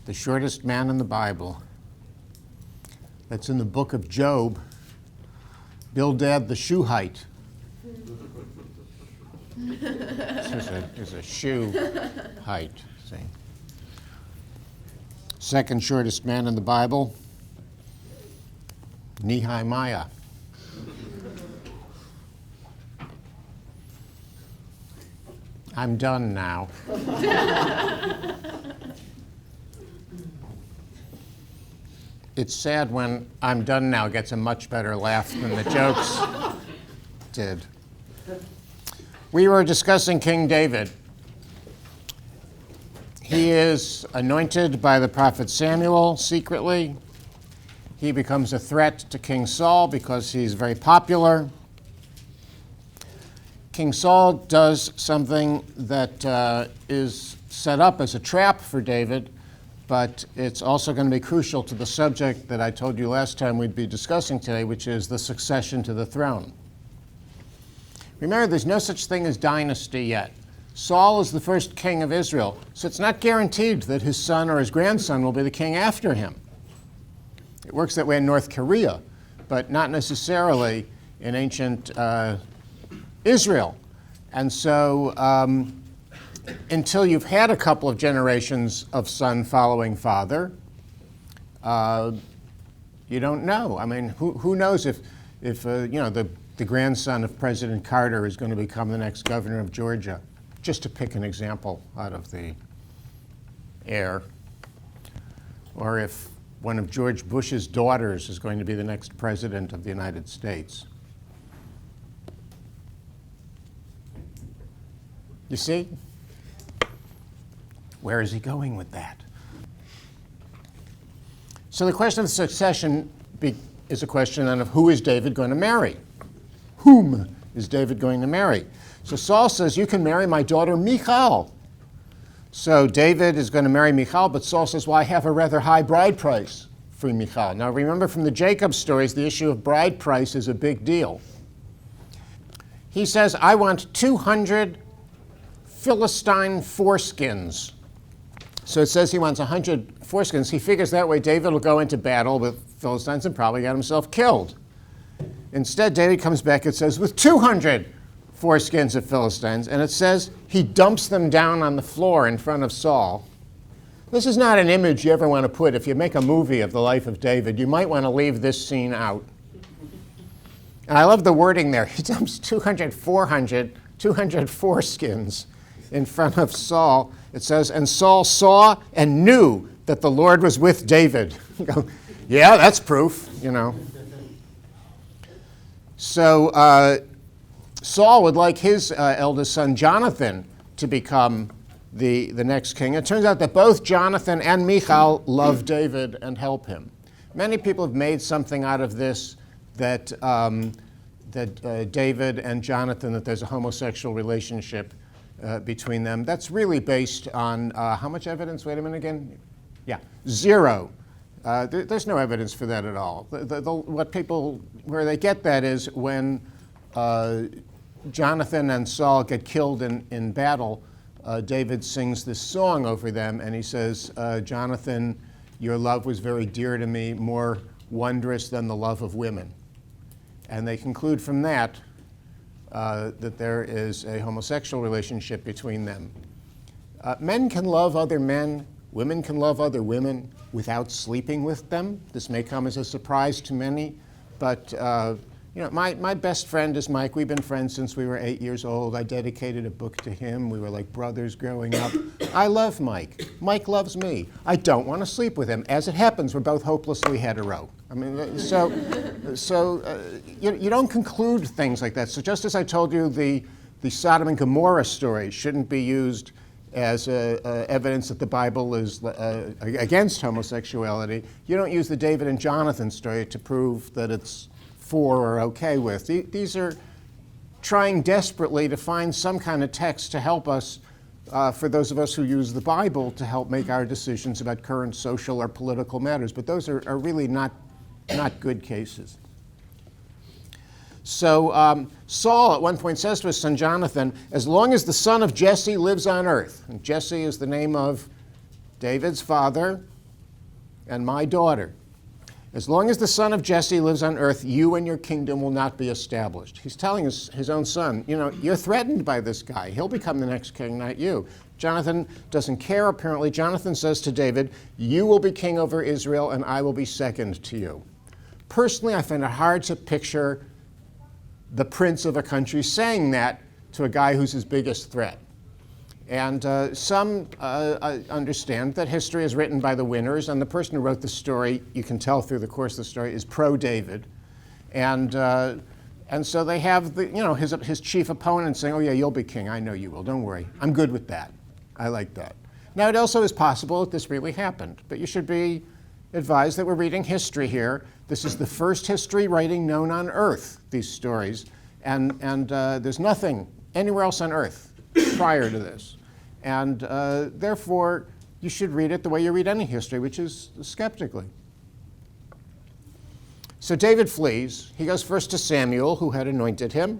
the shortest man in the Bible. That's in the book of Job. Bildad the Shuhite. This is a shoe height. See. Second shortest man in the Bible, Nehemiah. I'm done now. It's sad when I'm done now gets a much better laugh than the jokes did. We were discussing King David. He is anointed by the prophet Samuel secretly. He becomes a threat to King Saul because he's very popular. King Saul does something that is set up as a trap for David, but it's also going to be crucial to the subject that I told you last time we'd be discussing today, which is the succession to the throne. Remember, there's no such thing as dynasty yet. Saul is the first king of Israel, so it's not guaranteed that his son or his grandson will be the king after him. It works that way in North Korea, but not necessarily in ancient Israel. And so until you've had a couple of generations of son following father, you don't know. I mean, who knows if the grandson of President Carter is going to become the next governor of Georgia, just to pick an example out of the air. Or if one of George Bush's daughters is going to be the next president of the United States. You see? Where is he going with that? So the question of succession is a question then of who is David going to marry? Whom is David going to marry? So Saul says, you can marry my daughter Michal. So David is going to marry Michal, but Saul says, well, I have a rather high bride price for Michal. Now remember from the Jacob stories, the issue of bride price is a big deal. He says, I want 200 Philistine foreskins. So it says he wants 100 foreskins. He figures that way David will go into battle with Philistines and probably get himself killed. Instead, David comes back and says, with 200 foreskins of Philistines, and it says he dumps them down on the floor in front of Saul. This is not an image you ever want to put. If you make a movie of the life of David, you might want to leave this scene out. And I love the wording there. He dumps 200 foreskins in front of Saul. It says, and Saul saw and knew that the Lord was with David. You go, yeah, that's proof, you know. So Saul would like his eldest son, Jonathan, to become the next king. It turns out that both Jonathan and Michal love David and help him. Many people have made something out of this, that David and Jonathan, that there's a homosexual relationship between them. That's really based on how much evidence? Wait a minute again. Yeah, zero. There's no evidence for that at all. Where they get that is when Jonathan and Saul get killed in battle, David sings this song over them, and he says, Jonathan, your love was very dear to me, more wondrous than the love of women. And they conclude from that that there is a homosexual relationship between them. Men can love other men, women can love other women without sleeping with them. This may come as a surprise to many, but my best friend is Mike. We've been friends since we were 8 years old. I dedicated a book to him. We were like brothers growing up. I love Mike. Mike loves me. I don't want to sleep with him. As it happens, we're both hopelessly hetero. I mean, so you don't conclude things like that. So just as I told you, the Sodom and Gomorrah story shouldn't be used as evidence that the Bible is against homosexuality, you don't use the David and Jonathan story to prove that it's for or okay with. These are trying desperately to find some kind of text to help us, for those of us who use the Bible, to help make our decisions about current social or political matters. But those are really not good cases. So Saul at one point says to his son Jonathan, as long as the son of Jesse lives on earth, and Jesse is the name of David's father, and my daughter. As long as the son of Jesse lives on earth, you and your kingdom will not be established. He's telling his own son, you're threatened by this guy. He'll become the next king, not you. Jonathan doesn't care, apparently. Jonathan says to David, you will be king over Israel, and I will be second to you. Personally, I find it hard to picture the prince of a country saying that to a guy who's his biggest threat. And some understand that history is written by the winners, and the person who wrote the story, you can tell through the course of the story, is pro-David. And so they have his chief opponent saying, oh yeah, you'll be king, I know you will, don't worry. I'm good with that. I like that. Now, it also is possible that this really happened, but you should be advised that we're reading history here. This is the first history writing known on earth, these stories, and there's nothing anywhere else on earth prior to this. And therefore, you should read it the way you read any history, which is skeptically. So David flees. He goes first to Samuel, who had anointed him.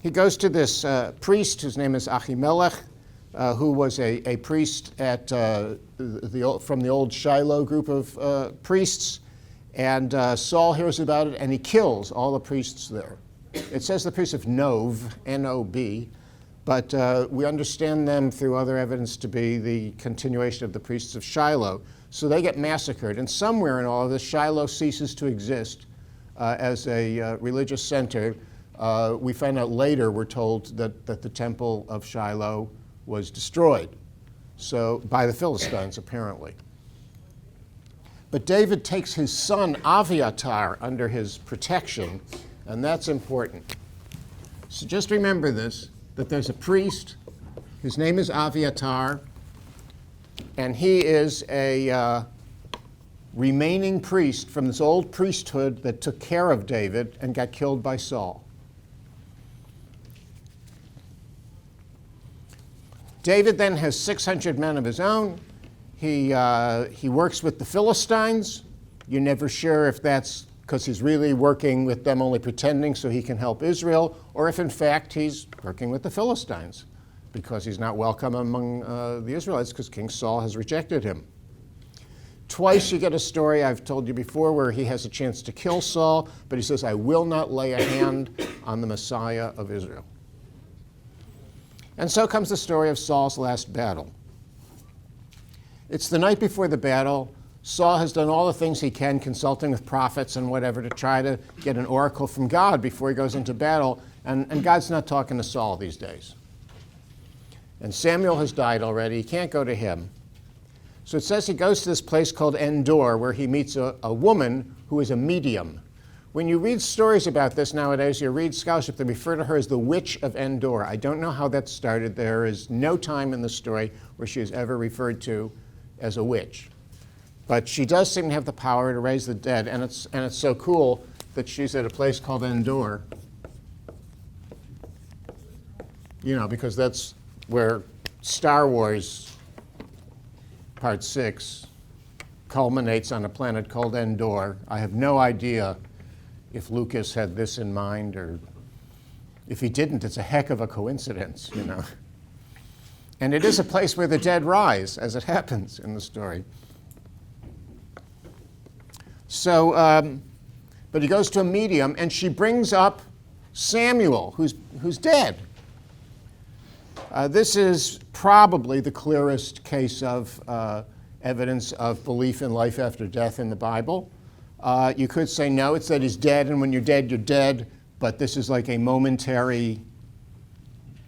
He goes to this priest whose name is Ahimelech, who was a priest from the old Shiloh group of priests. And Saul hears about it, and he kills all the priests there. It says the priests of Nob, N-O-B, but we understand them through other evidence to be the continuation of the priests of Shiloh. So they get massacred. And somewhere in all of this, Shiloh ceases to exist as a religious center. We find out later, we're told that the temple of Shiloh was destroyed, so by the Philistines, apparently. But David takes his son Aviatar under his protection, and that's important. So just remember this, that there's a priest, his name is Aviatar, and he is a remaining priest from this old priesthood that took care of David and got killed by Saul. David then has 600 men of his own. He works with the Philistines. You're never sure if that's because he's really working with them, only pretending so he can help Israel, or if in fact he's working with the Philistines because he's not welcome among the Israelites because King Saul has rejected him. Twice you get a story I've told you before where he has a chance to kill Saul, but he says, I will not lay a hand on the Messiah of Israel. And so comes the story of Saul's last battle. It's the night before the battle. Saul has done all the things he can, consulting with prophets and whatever, to try to get an oracle from God before he goes into battle. And God's not talking to Saul these days. And Samuel has died already. He can't go to him. So it says he goes to this place called Endor, where he meets a woman who is a medium. When you read stories about this nowadays, you read scholarship, they refer to her as the Witch of Endor. I don't know how that started. There is no time in the story where she is ever referred to as a witch. But she does seem to have the power to raise the dead, and it's so cool that she's at a place called Endor. Because that's where Star Wars Part 6 culminates on a planet called Endor. I have no idea if Lucas had this in mind, or if he didn't, it's a heck of a coincidence, And it is a place where the dead rise, as it happens in the story. So, but he goes to a medium, and she brings up Samuel, who's dead. This is probably the clearest case of evidence of belief in life after death in the Bible. You could say, no, it's that he's dead, and when you're dead, you're dead, but this is like a momentary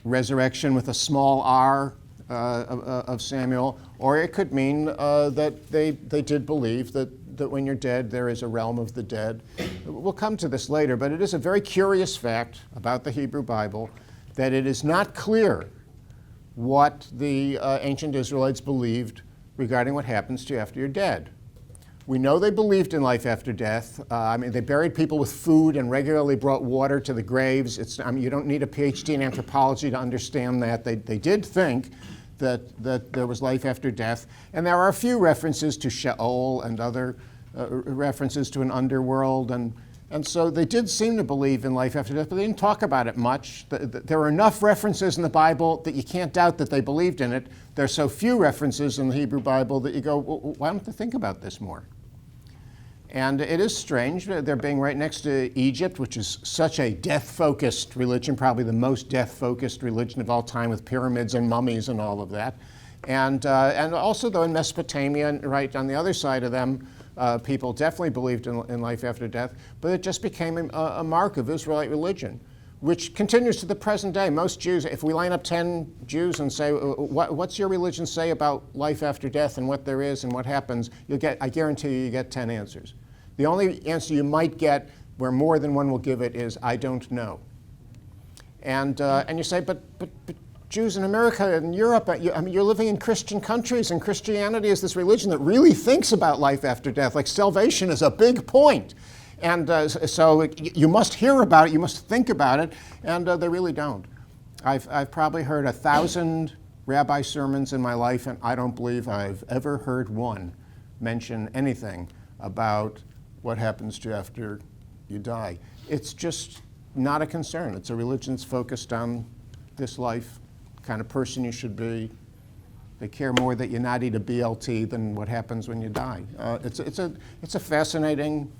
resurrection with a small r of Samuel. Or it could mean that they did believe that when you're dead, there is a realm of the dead. We'll come to this later, but it is a very curious fact about the Hebrew Bible that it is not clear what the ancient Israelites believed regarding what happens to you after you're dead. We know they believed in life after death. They buried people with food and regularly brought water to the graves. You don't need a PhD in anthropology to understand that. They did think that there was life after death. And there are a few references to Sheol and other references to an underworld. And And so they did seem to believe in life after death, but they didn't talk about it much. There were enough references in the Bible that you can't doubt that they believed in it. There's so few references in the Hebrew Bible that you go, well, why don't they think about this more? And it is strange. They're being right next to Egypt, which is such a death-focused religion, probably the most death-focused religion of all time, with pyramids and mummies and all of that. And also, though, in Mesopotamia, right on the other side of them, people definitely believed in life after death, but it just became a mark of Israelite religion, which continues to the present day. Most Jews, if we line up 10 Jews and say, what's your religion say about life after death and what there is and what happens, I guarantee you get 10 answers. The only answer you might get, where more than one will give it, is, I don't know. And you say, but Jews in America and Europe, you're living in Christian countries, and Christianity is this religion that really thinks about life after death. Like, salvation is a big point. And so you must hear about it, you must think about it, and they really don't. I've probably heard 1,000 rabbi sermons in my life, and I don't believe I've ever heard one mention anything about what happens to you after you die. It's just not a concern. It's a religion that's focused on this life, kind of person you should be. They care more that you not eat a BLT than what happens when you die. It's a fascinating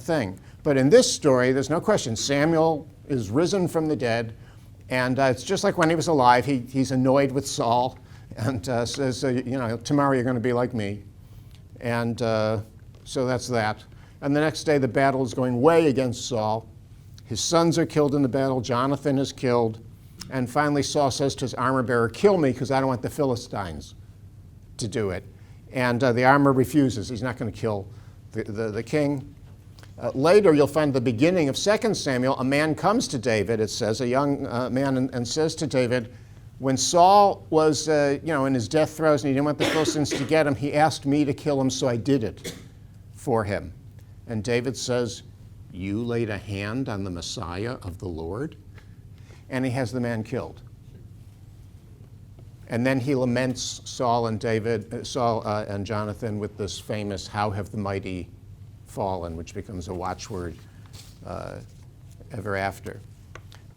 thing. But in this story, there's no question, Samuel is risen from the dead, and it's just like when he was alive. He's annoyed with Saul and says, tomorrow you're going to be like me. And so that's that. And the next day, the battle is going way against Saul. His sons are killed in the battle. Jonathan is killed. And finally, Saul says to his armor bearer, kill me, because I don't want the Philistines to do it. And the armor refuses. He's not going to kill the king. Later, you'll find the beginning of 2 Samuel, a man comes to David, it says, a young man, and says to David, when Saul was in his death throes and he didn't want the Philistines to get him, he asked me to kill him, so I did it for him. And David says, you laid a hand on the Messiah of the Lord? And he has the man killed. And then he laments Saul and Jonathan with this famous, how have the mighty fallen, which becomes a watchword ever after.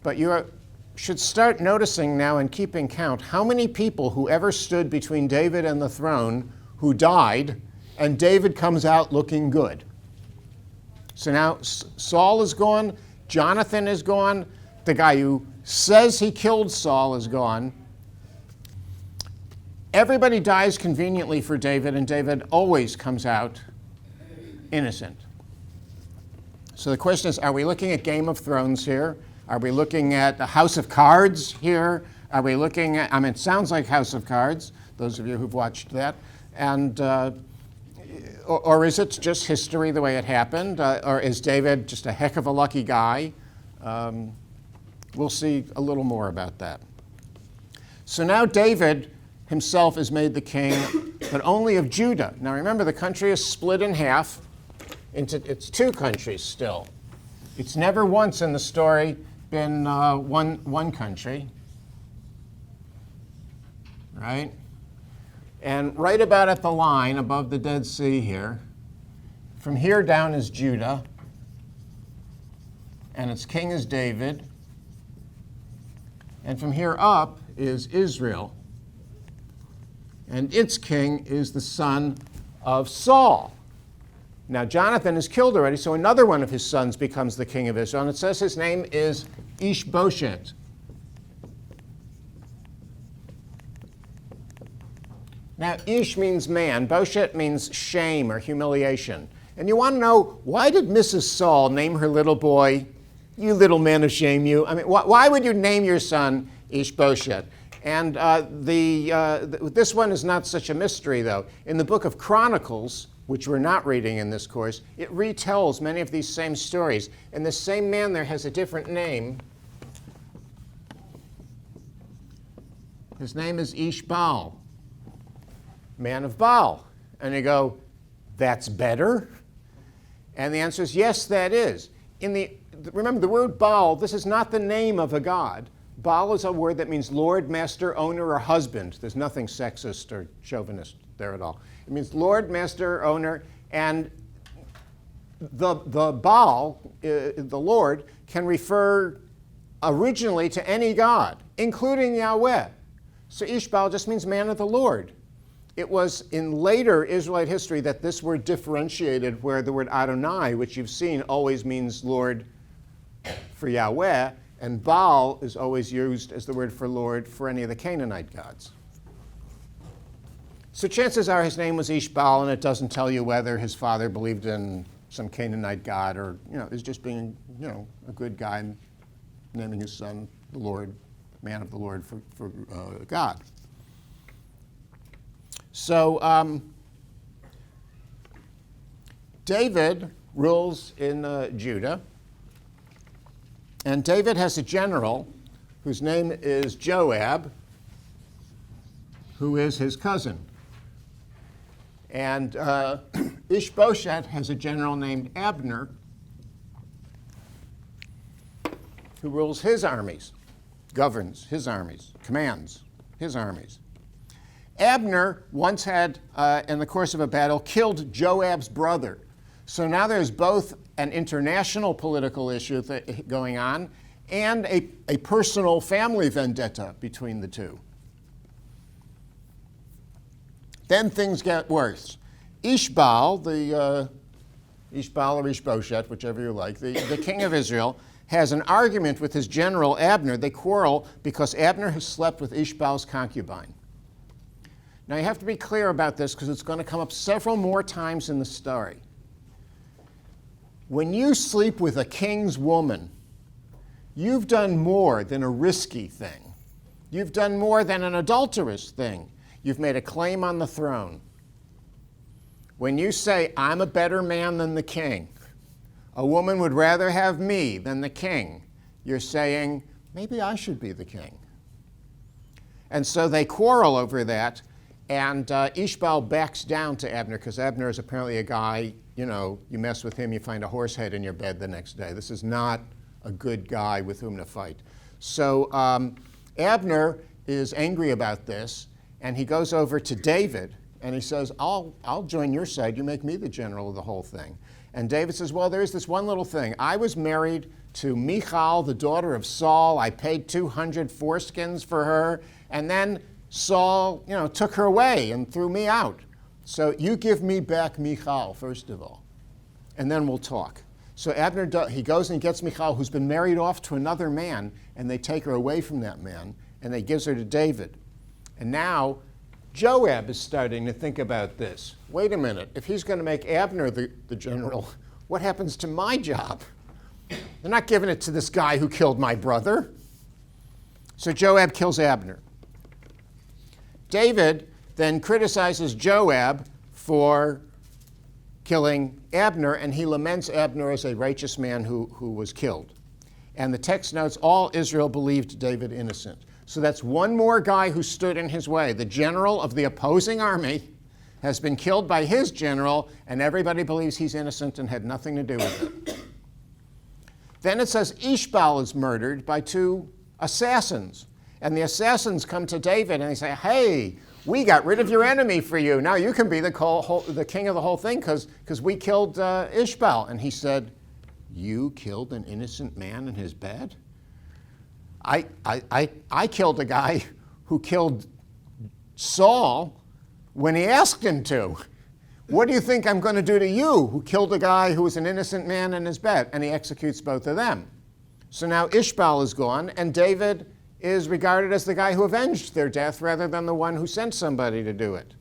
But you should start noticing now and keeping count how many people who ever stood between David and the throne who died, and David comes out looking good. So now Saul is gone, Jonathan is gone, the guy who says he killed Saul is gone. Everybody dies conveniently for David, and David always comes out innocent. So the question is, are we looking at Game of Thrones here? Are we looking at the House of Cards here? Are we looking at, it sounds like House of Cards, those of you who've watched that. And, or is it just history the way it happened? Or is David just a heck of a lucky guy? We'll see a little more about that. So now David himself is made the king, but only of Judah. Now remember, the country is split in half. It's two countries still. It's never once in the story been one country, right? And right about at the line above the Dead Sea here, from here down is Judah, and its king is David, and from here up is Israel, and its king is the son of Saul. Now, Jonathan is killed already, so another one of his sons becomes the king of Israel, and it says his name is Ishbosheth. Now, Ish means man, Bosheth means shame or humiliation. And you want to know, why did Mrs. Saul name her little boy, you little man of shame, you? Why would you name your son Ishbosheth? And this one is not such a mystery, though. In the book of Chronicles, which we're not reading in this course, it retells many of these same stories. And the same man there has a different name. His name is Ishbaal, man of Baal. And you go, that's better? And the answer is, yes, that is. Remember, the word Baal, this is not the name of a god. Baal is a word that means lord, master, owner, or husband. There's nothing sexist or chauvinist there at all. It means lord, master, owner, and the Baal, the Lord, can refer originally to any god, including Yahweh. So Ishbaal just means man of the Lord. It was in later Israelite history that this word differentiated, where the word Adonai, which you've seen, always means Lord for Yahweh, and Baal is always used as the word for Lord for any of the Canaanite gods. So chances are his name was Ishbaal, and it doesn't tell you whether his father believed in some Canaanite god or, is just being, a good guy and naming his son the Lord, man of the Lord for God. So David rules in Judah, and David has a general whose name is Joab, who is his cousin. And Ishbosheth has a general named Abner, who rules his armies, governs his armies, commands his armies. Abner once had, in the course of a battle, killed Joab's brother. So now there's both an international political issue going on and a personal family vendetta between the two. Then things get worse. Ishbaal, Ishbaal or Ishbosheth, whichever you like, the king of Israel, has an argument with his general Abner. They quarrel because Abner has slept with Ishbaal's concubine. Now you have to be clear about this because it's going to come up several more times in the story. When you sleep with a king's woman, you've done more than a risky thing. You've done more than an adulterous thing. You've made a claim on the throne. When you say, I'm a better man than the king, a woman would rather have me than the king, you're saying, maybe I should be the king. And so they quarrel over that, and Ishbaal backs down to Abner, because Abner is apparently a guy, you mess with him, you find a horse head in your bed the next day. This is not a good guy with whom to fight. So Abner is angry about this, and he goes over to David, and he says, I'll join your side. You make me the general of the whole thing. And David says, well, there's this one little thing. I was married to Michal, the daughter of Saul. I paid 200 foreskins for her, and then Saul, took her away and threw me out. So you give me back Michal, first of all, and then we'll talk. So Abner, he goes and he gets Michal, who's been married off to another man, and they take her away from that man, and they gives her to David. And now Joab is starting to think about this. Wait a minute, if he's going to make Abner the general, what happens to my job? They're not giving it to this guy who killed my brother. So Joab kills Abner. David then criticizes Joab for killing Abner, and he laments Abner as a righteous man who was killed. And the text notes, all Israel believed David innocent. So that's one more guy who stood in his way. The general of the opposing army has been killed by his general, and everybody believes he's innocent and had nothing to do with it. Then it says Ishbaal is murdered by two assassins. And the assassins come to David and they say, hey, we got rid of your enemy for you. Now you can be the king of the whole thing because we killed Ishbaal. And he said, you killed an innocent man in his bed? I killed a guy who killed Saul when he asked him to. What do you think I'm going to do to you, who killed a guy who was an innocent man in his bed? And he executes both of them. So now Ishbaal is gone, and David is regarded as the guy who avenged their death rather than the one who sent somebody to do it.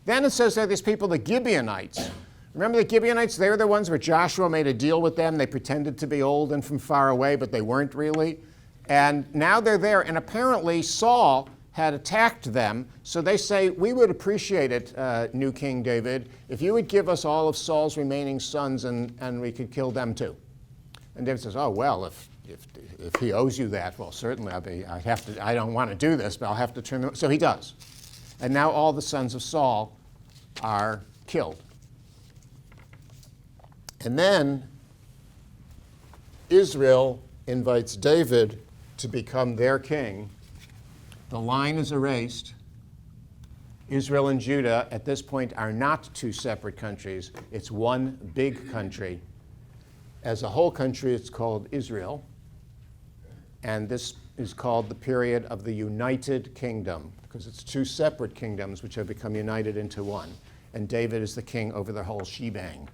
Then it says there are these people, the Gibeonites. Remember the Gibeonites? They were the ones where Joshua made a deal with them. They pretended to be old and from far away, but they weren't really. And now they're there, and apparently Saul had attacked them. So they say, we would appreciate it, new King David, if you would give us all of Saul's remaining sons and we could kill them too. And David says, oh, well, if he owes you that, well, certainly I don't want to do this, but I'll have to turn them. So he does. And now all the sons of Saul are killed. And then Israel invites David to become their king. The line is erased. Israel and Judah at this point are not two separate countries. It's one big country. As a whole country, it's called Israel. And this is called the period of the United Kingdom, because it's two separate kingdoms which have become united into one. And David is the king over the whole shebang.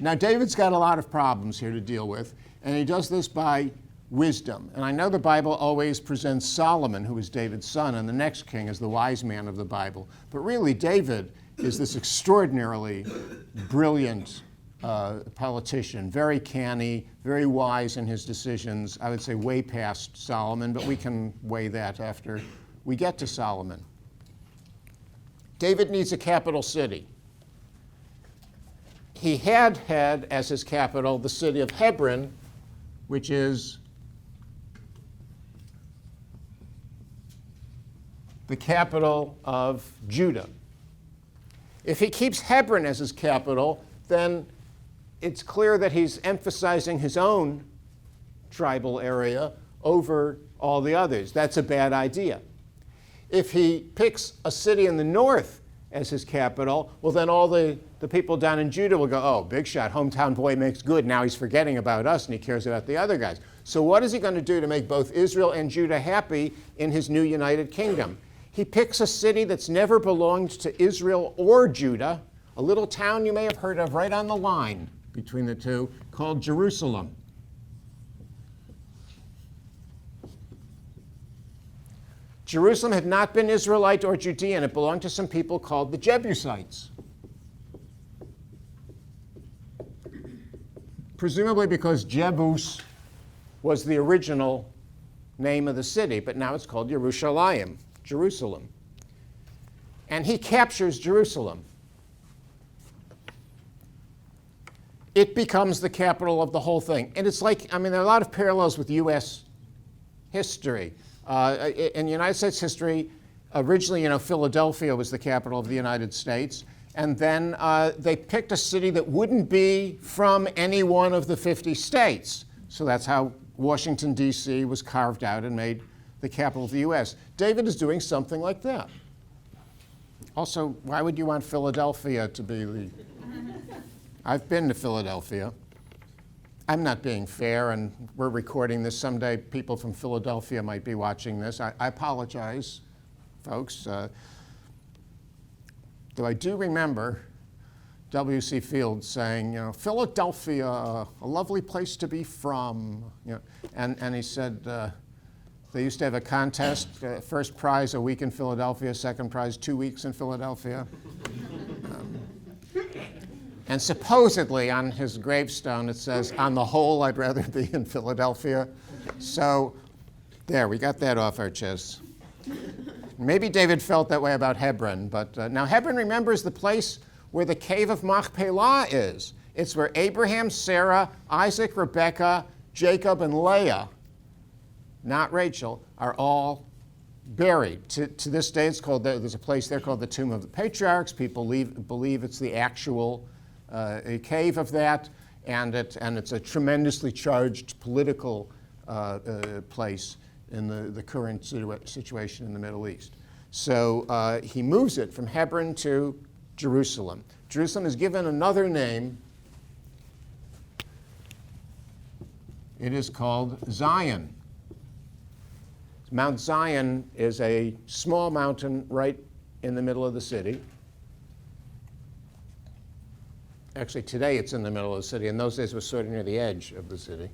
Now, David's got a lot of problems here to deal with, and he does this by wisdom. And I know the Bible always presents Solomon, who is David's son, and the next king as the wise man of the Bible. But really, David is this extraordinarily brilliant politician, very canny, very wise in his decisions. I would say way past Solomon, but we can weigh that after we get to Solomon. David needs a capital city. He had as his capital the city of Hebron, which is the capital of Judah. If he keeps Hebron as his capital, then it's clear that he's emphasizing his own tribal area over all the others. That's a bad idea. If he picks a city in the north as his capital, well, then all the people down in Judah will go, oh, big shot, hometown boy makes good. Now he's forgetting about us and he cares about the other guys. So what is he going to do to make both Israel and Judah happy in his new united kingdom? He picks a city that's never belonged to Israel or Judah, a little town you may have heard of right on the line between the two, called Jerusalem. Jerusalem had not been Israelite or Judean. It belonged to some people called the Jebusites. Presumably because Jebus was the original name of the city, but now it's called Yerushalayim, Jerusalem. And he captures Jerusalem. It becomes the capital of the whole thing. And it's like, I mean, there are a lot of parallels with U.S. history. In United States history, originally, Philadelphia was the capital of the United States. And then they picked a city that wouldn't be from any one of the 50 states. So that's how Washington, D.C. was carved out and made the capital of the U.S. David is doing something like that. Also, why would you want Philadelphia to be the... I've been to Philadelphia. I'm not being fair, and we're recording this. Someday people from Philadelphia might be watching this. I apologize, folks. Though I do remember W.C. Fields saying, Philadelphia, a lovely place to be from. And he said they used to have a contest, first prize a week in Philadelphia, second prize 2 weeks in Philadelphia. And supposedly on his gravestone it says, on the whole, I'd rather be in Philadelphia. So there, we got that off our chests. Maybe David felt that way about Hebron, but now Hebron, remember, is the place where the cave of Machpelah is. It's where Abraham, Sarah, Isaac, Rebekah, Jacob, and Leah, not Rachel, are all buried. To this day, it's called, there's a place there called the Tomb of the Patriarchs. People believe it's the actual a cave of that, and it's a tremendously charged political place in the current situation in the Middle East. So he moves it from Hebron to Jerusalem. Jerusalem is given another name. It is called Zion. Mount Zion is a small mountain right in the middle of the city. Actually, today it's in the middle of the city. In those days, it was sort of near the edge of the city.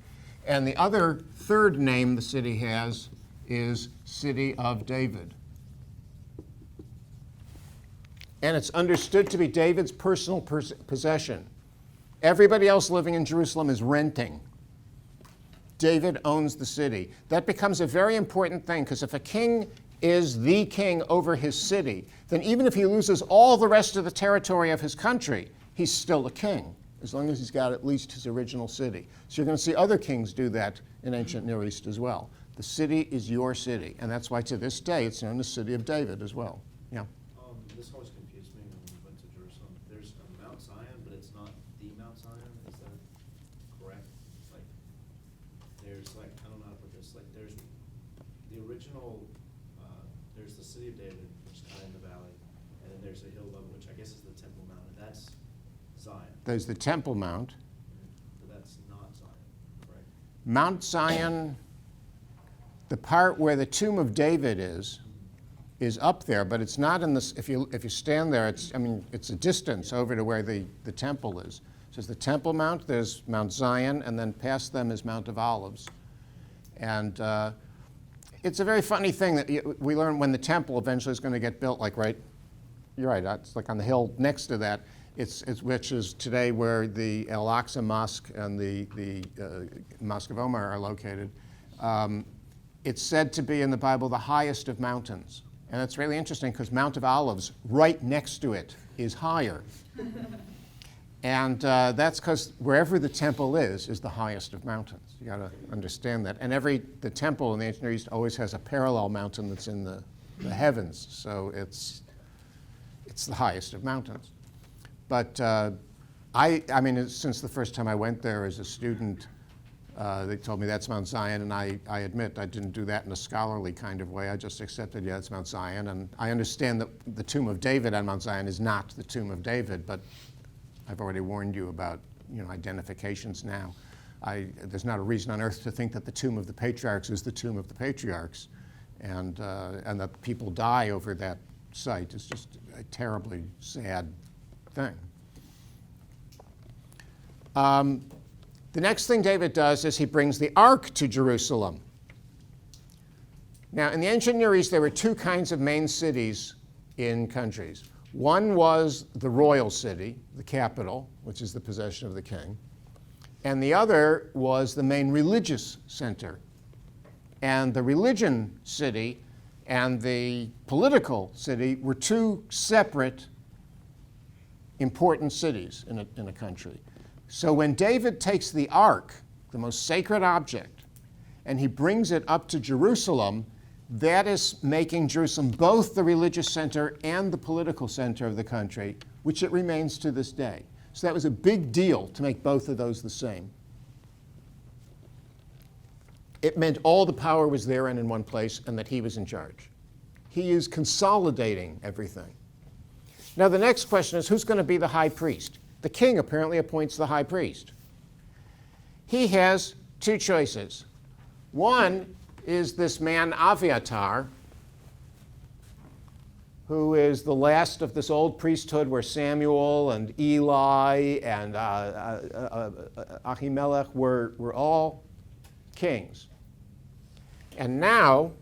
And the other third name the city has is City of David. And it's understood to be David's personal possession. Everybody else living in Jerusalem is renting. David owns the city. That becomes a very important thing, because if a king is the king over his city, then even if he loses all the rest of the territory of his country, he's still a king, as long as he's got at least his original city. So you're going to see other kings do that in ancient Near East as well. The city is your city, and that's why to this day it's known as City of David as well. Yeah. This always confused me when we went to Jerusalem. There's a Mount Zion, but it's not the Mount Zion. Is that correct? Like, there's I don't know how to put this. Like, there's the original there's the city of David, which is kind of in the valley, and then there's a hill above it, which I guess is the Temple Mount, and that's Zion. There's the Temple Mount. But that's not Zion, right? Mount Zion, the part where the tomb of David is up there, but it's not in this. If you stand there, it's a distance over to where the temple is. So there's the Temple Mount, there's Mount Zion, and then past them is Mount of Olives. And it's a very funny thing that we learn when the temple eventually is going to get built. Like you're right. It's like on the hill next to that. Which is today where the Al-Aqsa Mosque and the Mosque of Omar are located. It's said to be in the Bible the highest of mountains. And it's really interesting because Mount of Olives, right next to it, is higher. And that's because wherever the temple is the highest of mountains. You got to understand that. And the temple in the ancient Near East always has a parallel mountain that's in the heavens. So it's the highest of mountains. But since the first time I went there as a student, they told me that's Mount Zion, and I admit I didn't do that in a scholarly kind of way. I just accepted, yeah, it's Mount Zion. And I understand that the tomb of David on Mount Zion is not the tomb of David, but I've already warned you about identifications now. There's not a reason on earth to think that the tomb of the patriarchs is the tomb of the patriarchs, and that people die over that site is just a terribly sad thing. The next thing David does is he brings the ark to Jerusalem. Now, in the ancient Near East, there were two kinds of main cities in countries. One was the royal city, the capital, which is the possession of the king. And the other was the main religious center. And the religion city and the political city were two separate important cities in a country. So when David takes the ark, the most sacred object, and he brings it up to Jerusalem, that is making Jerusalem both the religious center and the political center of the country, which it remains to this day. So that was a big deal to make both of those the same. It meant all the power was there and in one place, and that he was in charge. He is consolidating everything. Now the next question is, who's going to be the high priest? The king apparently appoints the high priest. He has two choices. One is this man Aviatar, who is the last of this old priesthood where Samuel and Eli and Ahimelech were all kings. And now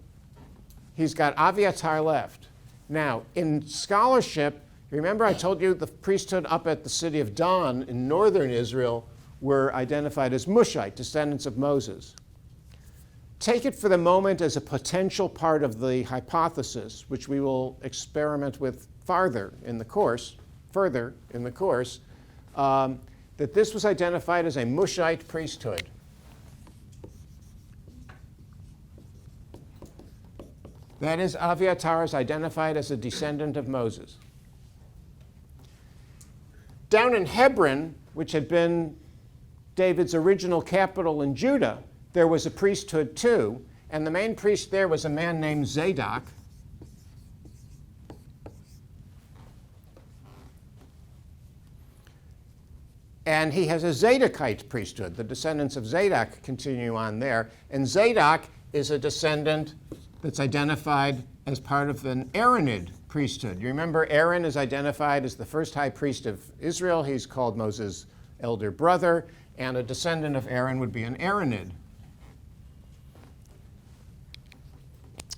he's got Aviatar left. Now, in scholarship, remember I told you the priesthood up at the city of Dan in northern Israel were identified as Mushite, descendants of Moses. Take it for the moment as a potential part of the hypothesis, which we will experiment with further in the course, that this was identified as a Mushite priesthood. That is, Aviatar is identified as a descendant of Moses. Down in Hebron, which had been David's original capital in Judah, there was a priesthood too, and the main priest there was a man named Zadok. And he has a Zadokite priesthood. The descendants of Zadok continue on there. And Zadok is a descendant that's identified as part of an Aaronid priesthood. You remember Aaron is identified as the first high priest of Israel. He's called Moses' elder brother, and a descendant of Aaron would be an Aaronid.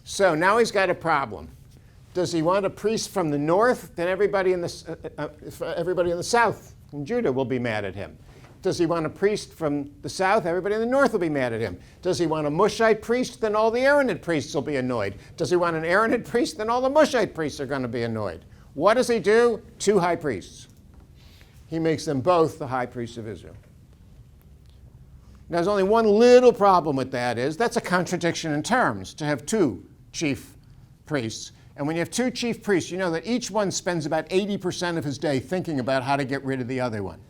So now he's got a problem. Does he want a priest from the north? Then everybody in the south in Judah will be mad at him. Does he want a priest from the south? Everybody in the north will be mad at him. Does he want a Mushite priest? Then all the Aaronid priests will be annoyed. Does he want an Aaronid priest? Then all the Mushite priests are going to be annoyed. What does he do? Two high priests. He makes them both the high priests of Israel. Now, there's only one little problem with that is that's a contradiction in terms to have two chief priests. And when you have two chief priests, you know that each one spends about 80% of his day thinking about how to get rid of the other one.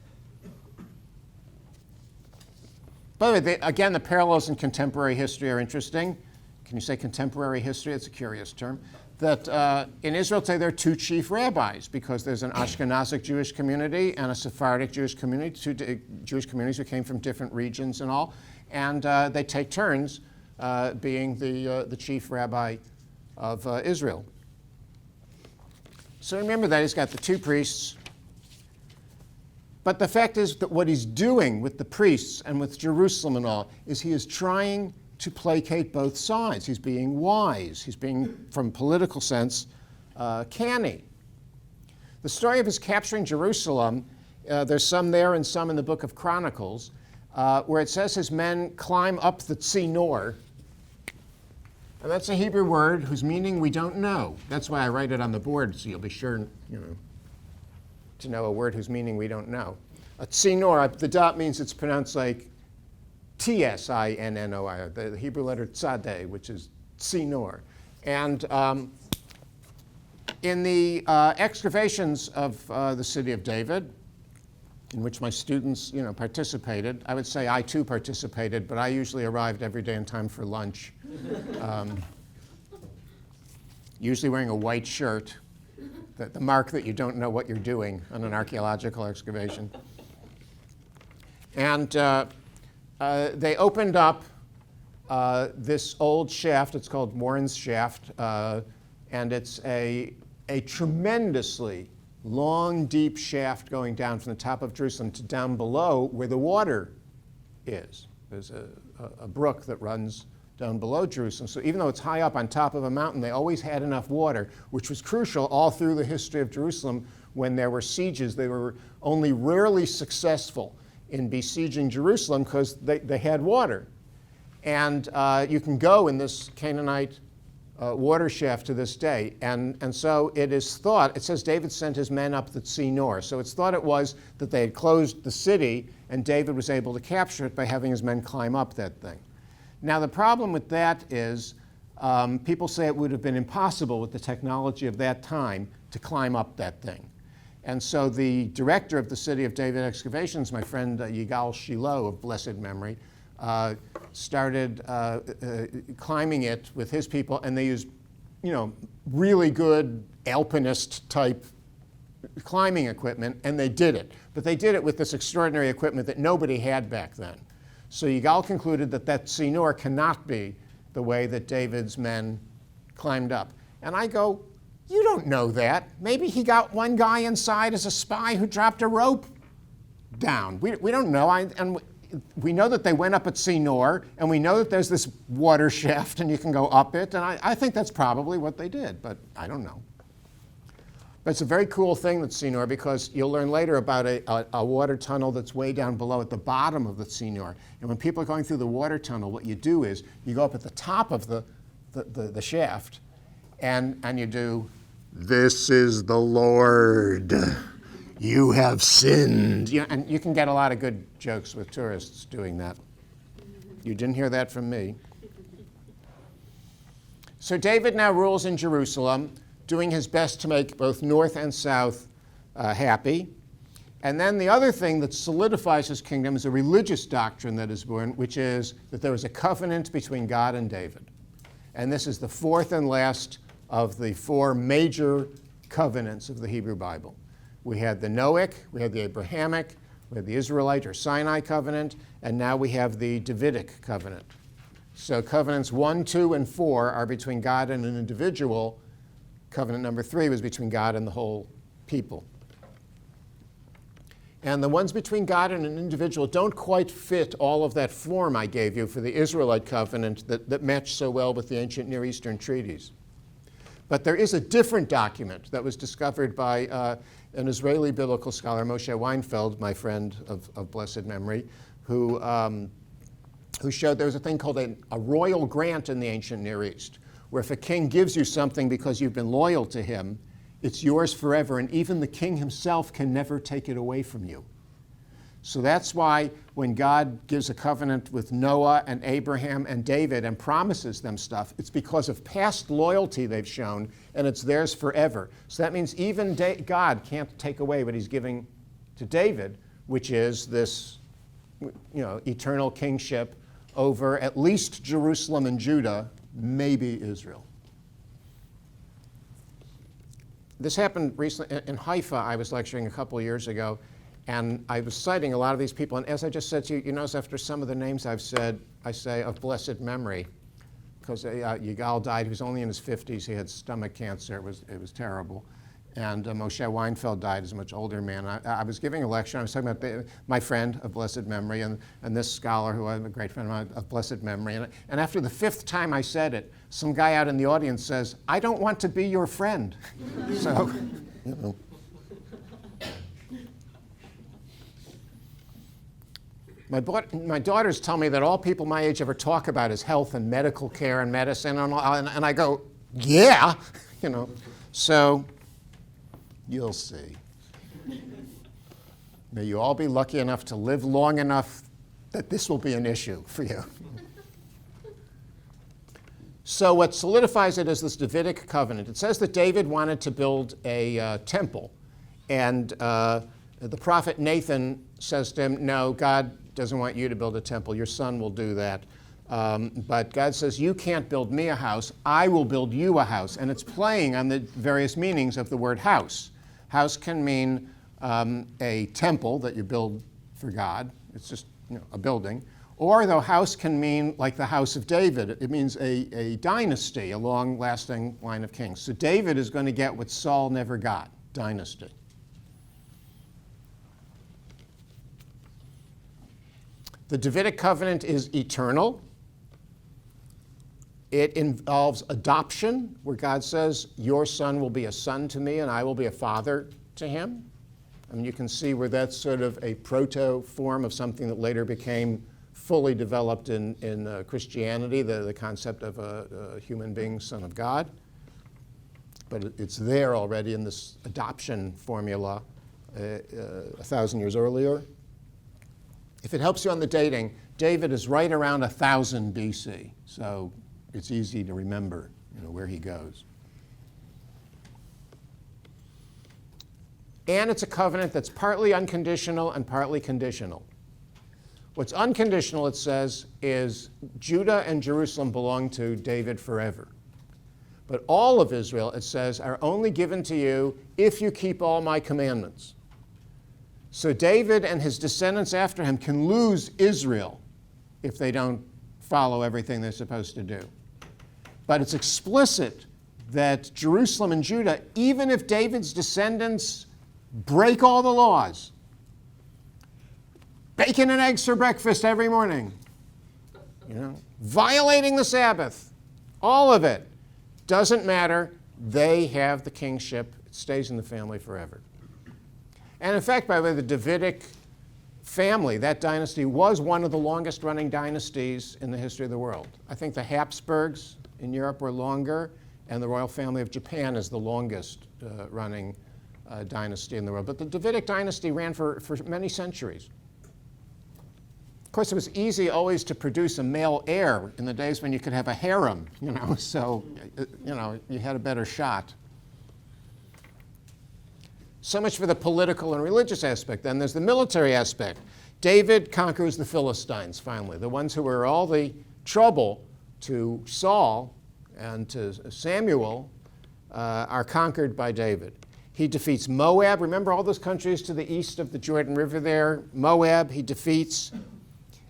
By the way, again, the parallels in contemporary history are interesting. can you say contemporary history? It's a curious term. That in Israel today there are two chief rabbis because there's an Ashkenazic Jewish community and a Sephardic Jewish community, two Jewish communities who came from different regions and all, and they take turns being the chief rabbi of Israel. So remember that he's got the two priests. But the fact is that what he's doing with the priests and with Jerusalem and all is he is trying to placate both sides. He's being wise. He's being, from a political sense, canny. The story of his capturing Jerusalem, there's some there and some in the book of Chronicles, where it says his men climb up the Tzinor. And that's a Hebrew word whose meaning we don't know. That's why I write it on the board, so you'll be sure, to know a word whose meaning we don't know. A Tzinor, the dot means it's pronounced like T-S-I-N-N-O-I, the Hebrew letter tzadeh, which is Tzinor. And in the excavations of the city of David, in which my students, participated, I would say I too participated, but I usually arrived every day in time for lunch. Usually wearing a white shirt, the mark that you don't know what you're doing on an archaeological excavation. And they opened up this old shaft. It's called Morin's Shaft, and it's a tremendously long, deep shaft going down from the top of Jerusalem to down below where the water is. There's a brook that runs down below Jerusalem. So even though it's high up on top of a mountain, they always had enough water, which was crucial all through the history of Jerusalem. When there were sieges, they were only rarely successful in besieging Jerusalem because they had water. And you can go in this Canaanite water shaft to this day. And so it is thought, it says David sent his men up the Tzinor. So it's thought it was that they had closed the city and David was able to capture it by having his men climb up that thing. Now the problem with that is people say it would have been impossible with the technology of that time to climb up that thing. And so the director of the City of David excavations, my friend Yigal Shiloh of blessed memory, started climbing it with his people, and they used, really good alpinist type climbing equipment, and they did it. But they did it with this extraordinary equipment that nobody had back then. So Yigal concluded that Tzinor cannot be the way that David's men climbed up. And I go, you don't know that. Maybe he got one guy inside as a spy who dropped a rope down. We don't know. And we know that they went up at Tzinor, and we know that there's this water shaft and you can go up it. And I think that's probably what they did, but I don't know. But it's a very cool thing, that Tzinor, because you'll learn later about a water tunnel that's way down below at the bottom of the Tzinor. And when people are going through the water tunnel, what you do is you go up at the top of the shaft, and you do, "This is the Lord, you have sinned." And you can get a lot of good jokes with tourists doing that. You didn't hear that from me. So David now rules in Jerusalem, doing his best to make both north and south happy. And then the other thing that solidifies his kingdom is a religious doctrine that is born, which is that there was a covenant between God and David. And this is the fourth and last of the four major covenants of the Hebrew Bible. We had the Noahic, we had the Abrahamic, we had the Israelite or Sinai covenant, and now we have the Davidic covenant. So covenants 1, 2, and 4 are between God and an individual. Covenant number 3 was between God and the whole people. And the ones between God and an individual don't quite fit all of that form I gave you for the Israelite covenant that matched so well with the ancient Near Eastern treaties. But there is a different document that was discovered by an Israeli biblical scholar, Moshe Weinfeld, my friend of blessed memory, who showed there was a thing called a royal grant in the ancient Near East, where if a king gives you something because you've been loyal to him, it's yours forever, and even the king himself can never take it away from you. So that's why when God gives a covenant with Noah and Abraham and David and promises them stuff, it's because of past loyalty they've shown, and it's theirs forever. So that means even God can't take away what he's giving to David, which is this, eternal kingship over at least Jerusalem and Judah, maybe Israel. This happened recently in Haifa. I was lecturing a couple of years ago, and I was citing a lot of these people. And as I just said to you, you notice after some of the names I've said, I say of blessed memory, because Yigal died. He was only in his 50s. He had stomach cancer. It was terrible. And Moshe Weinfeld died as a much older man. I was giving a lecture. I was talking about my friend of blessed memory and this scholar who I'm a great friend of mine of blessed memory. And after the 5th time I said it, some guy out in the audience says, "I don't want to be your friend." So, you know. My daughters tell me that all people my age ever talk about is health and medical care and medicine, and I go, yeah, you know. So you'll see. May you all be lucky enough to live long enough that this will be an issue for you. So what solidifies it is this Davidic covenant. It says that David wanted to build a temple, and the prophet Nathan says to him, no, God doesn't want you to build a temple. Your son will do that. But God says, you can't build me a house. I will build you a house. And it's playing on the various meanings of the word house. House can mean a temple that you build for God. It's just a building. Or the house can mean like the house of David. It means a dynasty, a long-lasting line of kings. So David is going to get what Saul never got, dynasty. The Davidic covenant is eternal. It involves adoption, where God says, your son will be a son to me and I will be a father to him. I mean, you can see where that's sort of a proto-form of something that later became fully developed in Christianity, the concept of a human being, son of God. But it's there already in this adoption formula 1,000 years earlier. If it helps you on the dating, David is right around 1000 BC, so it's easy to remember, where he goes. And it's a covenant that's partly unconditional and partly conditional. What's unconditional, it says, is Judah and Jerusalem belong to David forever. But all of Israel, it says, are only given to you if you keep all my commandments. So David and his descendants after him can lose Israel if they don't follow everything they're supposed to do. But it's explicit that Jerusalem and Judah, even if David's descendants break all the laws, bacon and eggs for breakfast every morning, violating the Sabbath, all of it, doesn't matter. They have the kingship. It stays in the family forever. And in fact, by the way, the Davidic family, that dynasty, was one of the longest running dynasties in the history of the world. I think the Habsburgs in Europe were longer, and the royal family of Japan is the longest running dynasty in the world. But the Davidic dynasty ran for many centuries. Of course, it was easy always to produce a male heir in the days when you could have a harem, so, you had a better shot. So much for the political and religious aspect. Then there's the military aspect. David conquers the Philistines, finally. The ones who were all the trouble to Saul and to Samuel are conquered by David. He defeats Moab. Remember all those countries to the east of the Jordan River there? Moab, he defeats.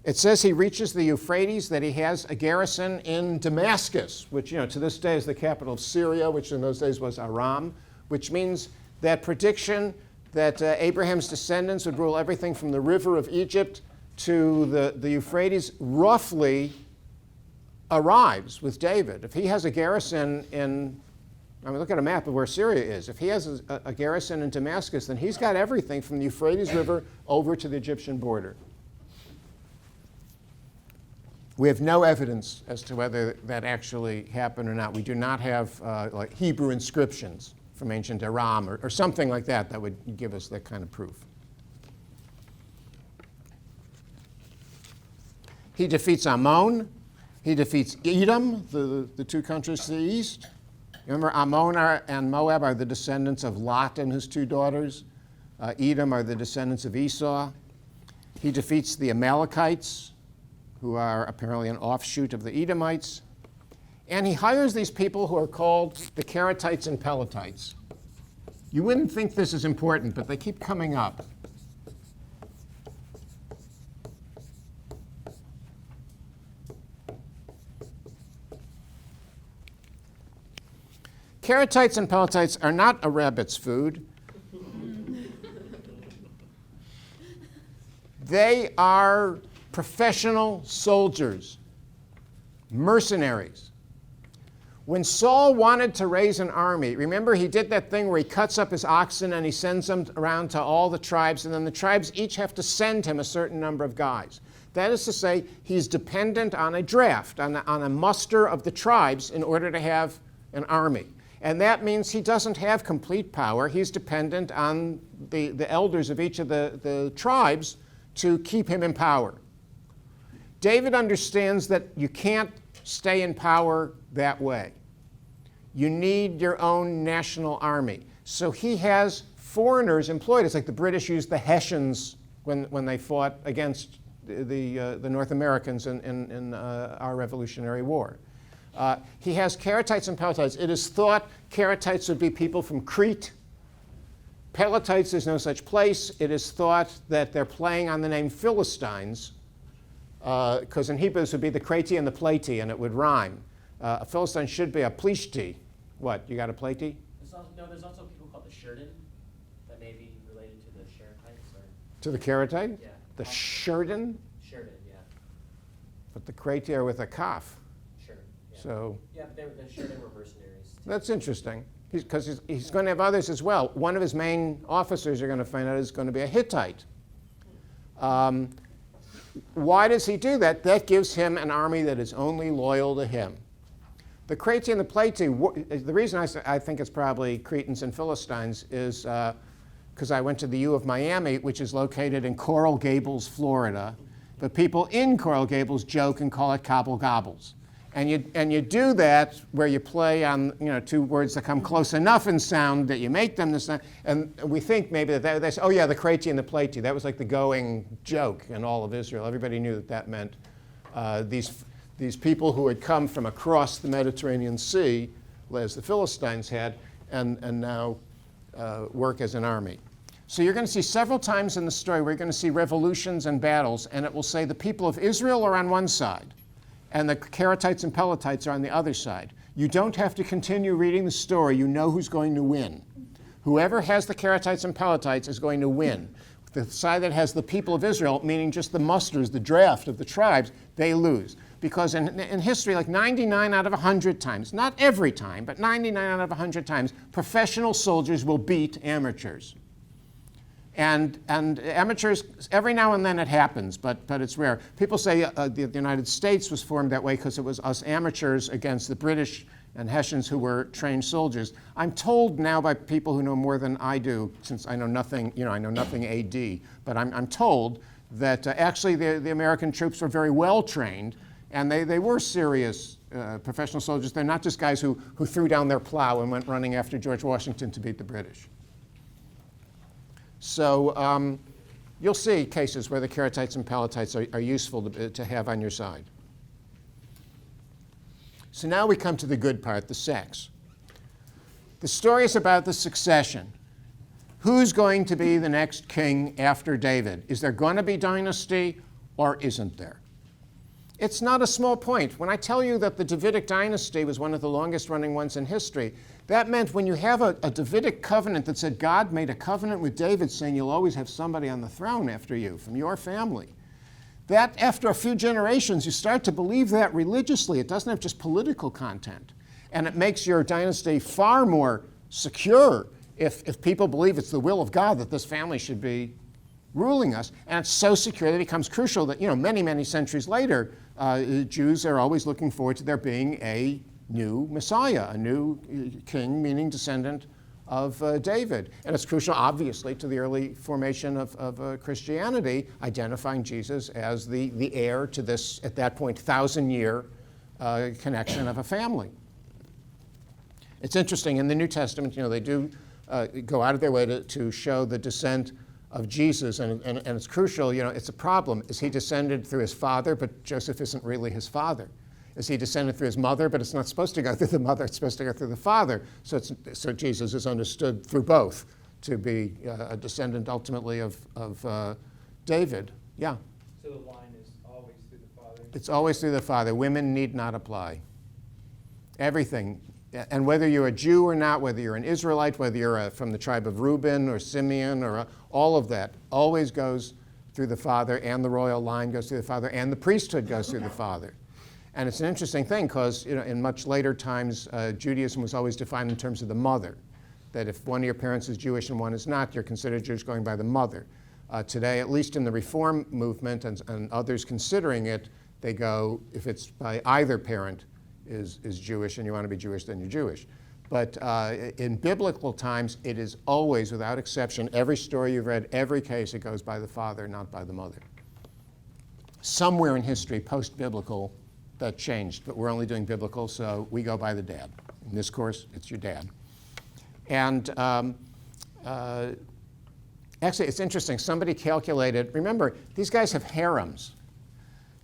It says he reaches the Euphrates, that he has a garrison in Damascus, which, to this day is the capital of Syria, which in those days was Aram, which means that prediction that Abraham's descendants would rule everything from the river of Egypt to the Euphrates roughly arrives with David. If he has a garrison look at a map of where Syria is. If he has a garrison in Damascus, then he's got everything from the Euphrates River over to the Egyptian border. We have no evidence as to whether that actually happened or not. We do not have like Hebrew inscriptions from ancient Aram or something like that would give us that kind of proof. He defeats Ammon. He defeats Edom, the two countries to the east. Remember, Ammon and Moab are the descendants of Lot and his two daughters. Edom are the descendants of Esau. He defeats the Amalekites, who are apparently an offshoot of the Edomites. And he hires these people who are called the Karatites and Peletites. You wouldn't think this is important, but they keep coming up. Karatites and Peletites are not a rabbit's food. They are professional soldiers, mercenaries. When Saul wanted to raise an army, remember he did that thing where he cuts up his oxen and he sends them around to all the tribes, and then the tribes each have to send him a certain number of guys. That is to say, he's dependent on a draft, on a muster of the tribes in order to have an army. And that means he doesn't have complete power. He's dependent on the elders of each of the tribes to keep him in power. David understands that you can't stay in power that way. You need your own national army. So he has foreigners employed. It's like the British used the Hessians when they fought against the North Americans in our Revolutionary War. He has Karatites and Peletites. It is thought Karatites would be people from Crete. Peletites, there's no such place. It is thought that they're playing on the name Philistines, because in Hebrew this would be the Kreti and the Pleti, and it would rhyme. A Philistine should be a Plishti. What, you got a Pleti? There's also people called the Shurden that may be related to the Sheratites. To the Karatite? Yeah. The Shurden? Shurden, yeah. But the Kreti are with a kaf. Sure. Yeah. So Yeah, but the Shurden were mercenaries. that's interesting, because he's going to have others as well. One of his main officers, you're going to find out, is going to be a Hittite. Why does he do that? That gives him an army that is only loyal to him. The Kreti and the Pleti, the reason I think it's probably Cretans and Philistines is because I went to the U of Miami, which is located in Coral Gables, Florida. But people in Coral Gables joke and call it Cobble Gobbles. And you do that where you play on two words that come close enough in sound that you make them the sound. And we think maybe that they say, oh yeah, the Kreti and the Pleti. That was like the going joke in all of Israel. Everybody knew that meant these people who had come from across the Mediterranean Sea, as the Philistines had, and now work as an army. So you're going to see several times in the story where you're going to see revolutions and battles, and it will say the people of Israel are on one side, and the Karatites and Peletites are on the other side. You don't have to continue reading the story. You know who's going to win. Whoever has the Karatites and Peletites is going to win. The side that has the people of Israel, meaning just the musters, the draft of the tribes, they lose. Because in history, like 99 out of 100 times, not every time, but 99 out of 100 times, professional soldiers will beat amateurs. And amateurs, every now and then it happens, but it's rare. People say the United States was formed that way because it was us amateurs against the British and Hessians who were trained soldiers. I'm told now by people who know more than I do, since I know nothing, I know nothing AD, but I'm told that actually the American troops were very well trained, and they were serious professional soldiers. They're not just guys who threw down their plow and went running after George Washington to beat the British. So you'll see cases where the Karatites and Peletites are useful to have on your side. So now we come to the good part, the sex. The story is about the succession. Who's going to be the next king after David? Is there going to be dynasty or isn't there? It's not a small point. When I tell you that the Davidic dynasty was one of the longest running ones in history, that meant when you have a Davidic covenant that said God made a covenant with David saying you'll always have somebody on the throne after you from your family, that after a few generations you start to believe that religiously. It doesn't have just political content. And it makes your dynasty far more secure if people believe it's the will of God that this family should be ruling us. And it's so secure that it becomes crucial that many, many centuries later, Jews are always looking forward to there being a new Messiah, a new king, meaning descendant of David. And it's crucial, obviously, to the early formation of Christianity, identifying Jesus as the heir to this, at that point, 1,000-year connection of a family. It's interesting, in the New Testament, they do go out of their way to show the descent of Jesus, and it's crucial, it's a problem. Is he descended through his father, but Joseph isn't really his father? Is he descended through his mother? But it's not supposed to go through the mother. It's supposed to go through the father. So Jesus is understood through both to be a descendant ultimately of David. Yeah. So the line is always through the father? It's always through the father. Women need not apply. Everything. And whether you're a Jew or not, whether you're an Israelite, whether you're from the tribe of Reuben or Simeon or all of that, always goes through the father, and the royal line goes through the father, and the priesthood goes through the father. And it's an interesting thing because in much later times, Judaism was always defined in terms of the mother. That if one of your parents is Jewish and one is not, you're considered Jewish going by the mother. Today, at least in the Reform movement and others considering it, they go, if it's by either parent is Jewish and you want to be Jewish, then you're Jewish. But in biblical times, it is always, without exception, every story you've read, every case, it goes by the father, not by the mother. Somewhere in history, post-biblical, that changed, but we're only doing biblical, so we go by the dad. In this course, it's your dad. And actually, it's interesting. Somebody calculated, remember, these guys have harems.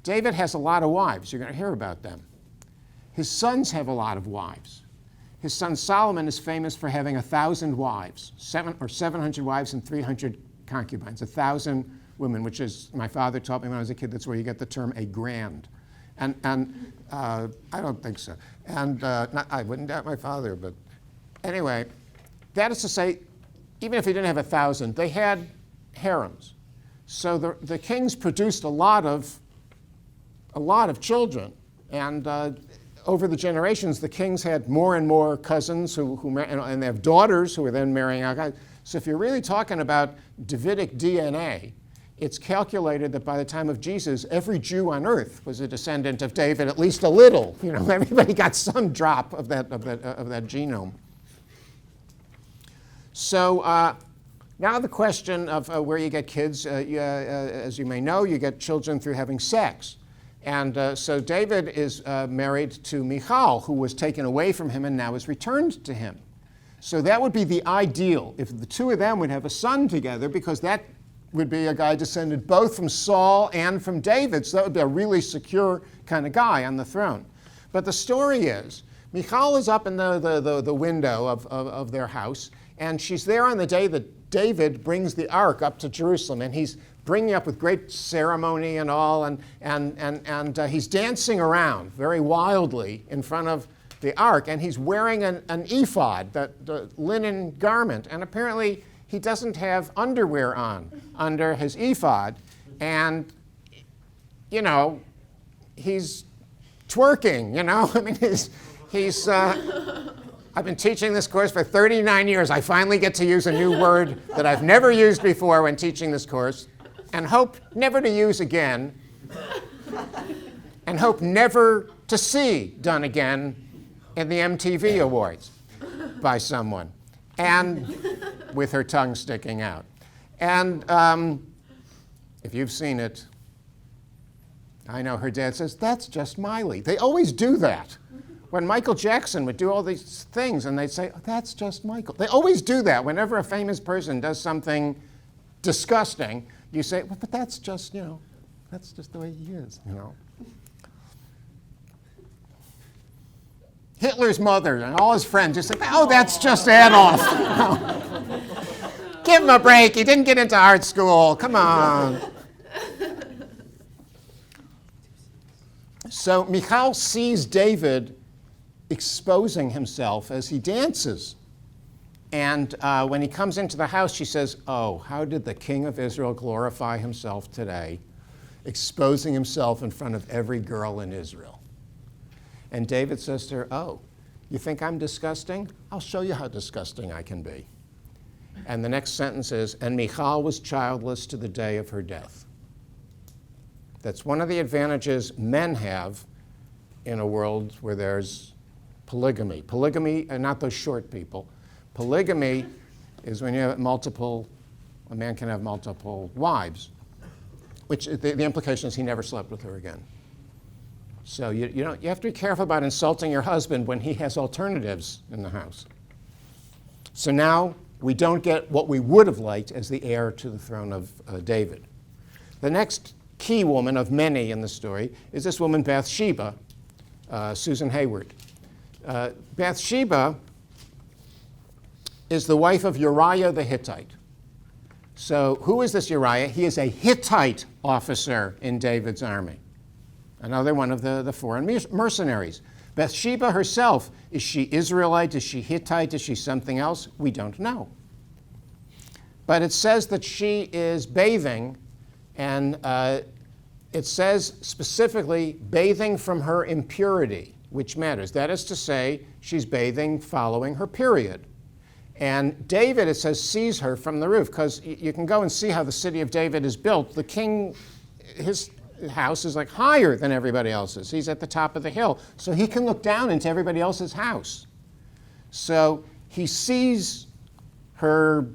David has a lot of wives. You're going to hear about them. His sons have a lot of wives. His son Solomon is famous for having 1,000 wives, 700 wives and 300 concubines, 1,000 women, which is, my father taught me when I was a kid, that's where you get the term a grand. And I don't think so. And I wouldn't doubt my father, but anyway, that is to say, even if he didn't have 1,000, they had harems. So the kings produced a lot of children, and over the generations, the kings had more and more cousins and they have daughters who were then marrying out guys. So if you're really talking about Davidic DNA, it's calculated that by the time of Jesus, every Jew on earth was a descendant of David, at least a little. Everybody got some drop of that genome. So now the question of where you get kids, as you may know, you get children through having sex. And so David is married to Michal, who was taken away from him and now is returned to him. So that would be the ideal, if the two of them would have a son together, because that would be a guy descended both from Saul and from David, so that would be a really secure kind of guy on the throne. But the story is, Michal is up in the window of their house, and she's there on the day that David brings the ark up to Jerusalem, and he's bringing up with great ceremony and all, and he's dancing around very wildly in front of the ark, and he's wearing an ephod, the linen garment, and apparently he doesn't have underwear on under his ephod, and he's twerking. I mean, he's I've been teaching this course for 39 years. I finally get to use a new word that I've never used before when teaching this course, and hope never to use again, and hope never to see done again in the MTV Awards by someone, and with her tongue sticking out. And if you've seen it, I know her dad says, that's just Miley. They always do that. When Michael Jackson would do all these things, and they'd say, oh, that's just Michael. They always do that. Whenever a famous person does something disgusting, you say, well, but that's just, that's just the way he is, Hitler's mother and all his friends just said, oh, that's just Adolf. Give him a break. He didn't get into art school. Come on. So Michal sees David exposing himself as he dances. And when he comes into the house, she says, oh, how did the king of Israel glorify himself today, exposing himself in front of every girl in Israel? And David says to her, oh, you think I'm disgusting? I'll show you how disgusting I can be. And the next sentence is, and Michal was childless to the day of her death. That's one of the advantages men have in a world where there's polygamy. Polygamy are not those short people. Polygamy is when you have a man can have multiple wives, which the implication is he never slept with her again. So you have to be careful about insulting your husband when he has alternatives in the house. So now we don't get what we would have liked as the heir to the throne of David. The next key woman of many in the story is this woman Bathsheba. Susan Hayward. Bathsheba is the wife of Uriah the Hittite. So who is this Uriah? He is a Hittite officer in David's army. Another one of the foreign mercenaries. Bathsheba herself, is she Israelite? Is she Hittite? Is she something else? We don't know. But it says that she is bathing, and it says specifically bathing from her impurity, which matters. That is to say, she's bathing following her period. And David, it says, sees her from the roof, because you can go and see how the city of David is built. The king, his house is like higher than everybody else's. He's at the top of the hill, so he can look down into everybody else's house. So he sees her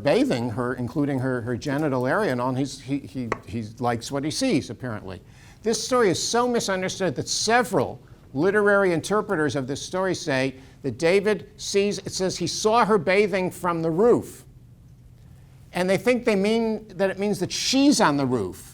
bathing, including her genital area and all, and he likes what he sees, apparently. This story is so misunderstood that several literary interpreters of this story say that David sees, it says he saw her bathing from the roof. And they think it means that she's on the roof.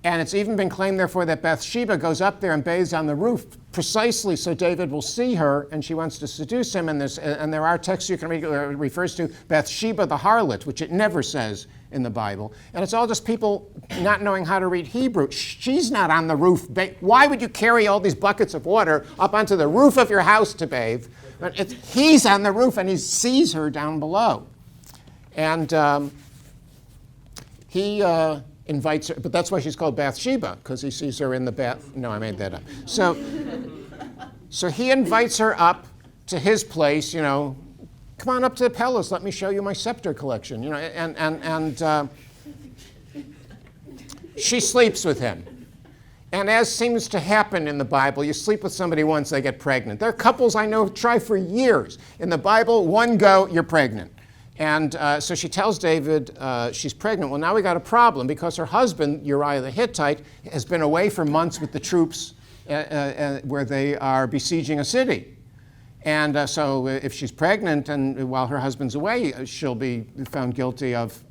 And it's even been claimed, therefore, that Bathsheba goes up there and bathes on the roof precisely so David will see her, and she wants to seduce him. And there are texts you can read where it refers to Bathsheba the harlot, which it never says in the Bible. And it's all just people not knowing how to read Hebrew. She's not on the roof. Why would you carry all these buckets of water up onto the roof of your house to bathe? He's on the roof, and he sees her down below. And he invites her, but that's why she's called Bathsheba, because he sees her in the bath. No, I made that up. So he invites her up to his place, come on up to the palace, let me show you my scepter collection, and she sleeps with him. And as seems to happen in the Bible, you sleep with somebody once, they get pregnant. There are couples I know try for years. In the Bible, one go, you're pregnant. And so she tells David she's pregnant. Well, now we got a problem because her husband, Uriah the Hittite, has been away for months with the troops where they are besieging a city. And so if she's pregnant and while her husband's away, she'll be found guilty of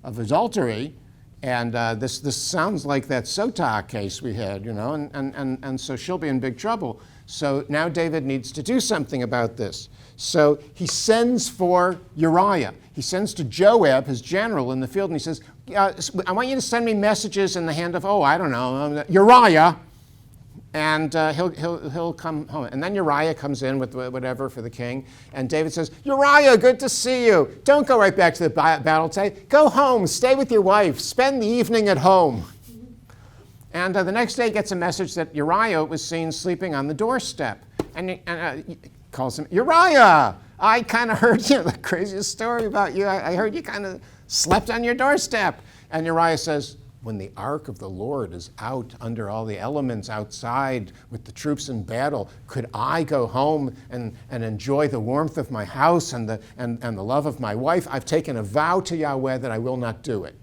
adultery. And this sounds like that Sotah case we had, and so she'll be in big trouble. So now David needs to do something about this. So he sends for Uriah. He sends to Joab, his general in the field, and he says, I want you to send me messages in the hand of, Uriah, and he'll come home. And then Uriah comes in with whatever for the king, and David says, Uriah, good to see you. Don't go right back to the battle today. Go home, stay with your wife, spend the evening at home. And the next day he gets a message that Uriah was seen sleeping on the doorstep. And he calls him, Uriah, I kind of heard the craziest story about you. I heard you kind of slept on your doorstep. And Uriah says, when the ark of the Lord is out under all the elements outside with the troops in battle, could I go home and enjoy the warmth of my house and the love of my wife? I've taken a vow to Yahweh that I will not do it.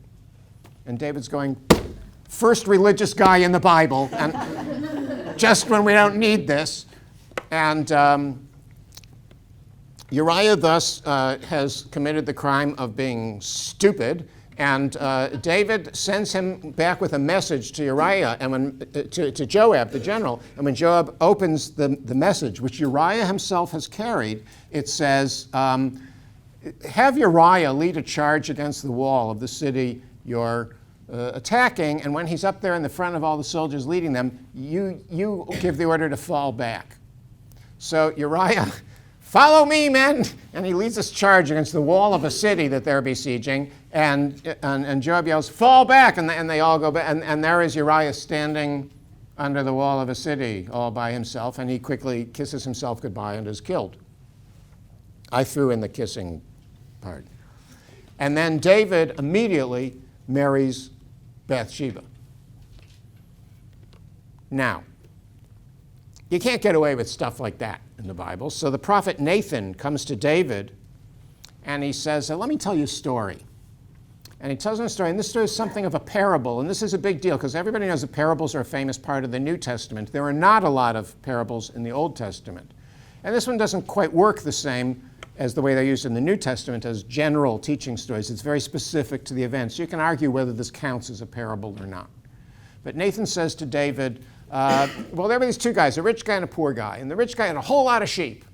And David's going, first religious guy in the Bible, and just when we don't need this. And Uriah thus has committed the crime of being stupid, and David sends him back with a message to Uriah and to Joab, the general. And when Joab opens the message, which Uriah himself has carried, it says, have Uriah lead a charge against the wall of the city you're attacking, and when he's up there in the front of all the soldiers leading them, you give the order to fall back. So Uriah, follow me, men! And he leads this charge against the wall of a city that they're besieging, and Joab yells, fall back! And they all go back, and there is Uriah standing under the wall of a city all by himself, and he quickly kisses himself goodbye and is killed. I threw in the kissing part. And then David immediately marries Bathsheba. Now, you can't get away with stuff like that in the Bible. So the prophet Nathan comes to David and he says, let me tell you a story. And he tells him a story, and this story is something of a parable, and this is a big deal because everybody knows that parables are a famous part of the New Testament. There are not a lot of parables in the Old Testament. And this one doesn't quite work the same as the way they're used in the New Testament as general teaching stories. It's very specific to the events. You can argue whether this counts as a parable or not. But Nathan says to David, Well, there were these two guys, a rich guy and a poor guy. And the rich guy had a whole lot of sheep.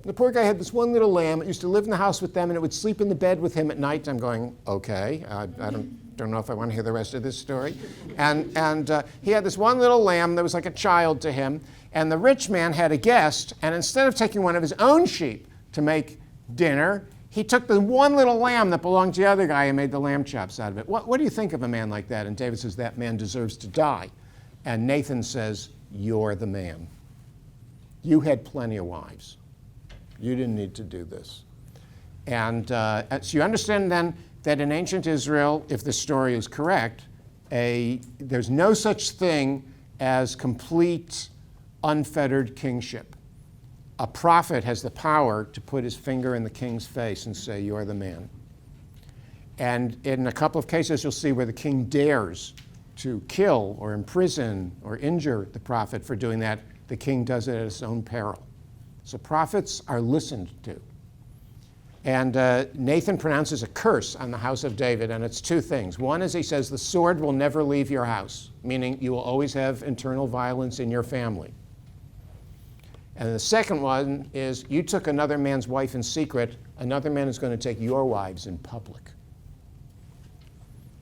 The poor guy had this one little lamb. It used to live in the house with them, and it would sleep in the bed with him at night. I'm going, okay, I don't know if I want to hear the rest of this story. And he had this one little lamb that was like a child to him. And the rich man had a guest, and instead of taking one of his own sheep to make dinner, he took the one little lamb that belonged to the other guy and made the lamb chops out of it. What do you think of a man like that? And David says, that man deserves to die. And Nathan says, you're the man. You had plenty of wives. You didn't need to do this. And so you understand then that in ancient Israel, if the story is correct, there's no such thing as complete, unfettered kingship. A prophet has the power to put his finger in the king's face and say, you're the man. And in a couple of cases, you'll see where the king dares to kill or imprison or injure the prophet for doing that. The king does it at his own peril. So prophets are listened to. And Nathan pronounces a curse on the house of David, and it's two things. One is he says, the sword will never leave your house, meaning you will always have internal violence in your family. And the second one is, you took another man's wife in secret, another man is going to take your wives in public.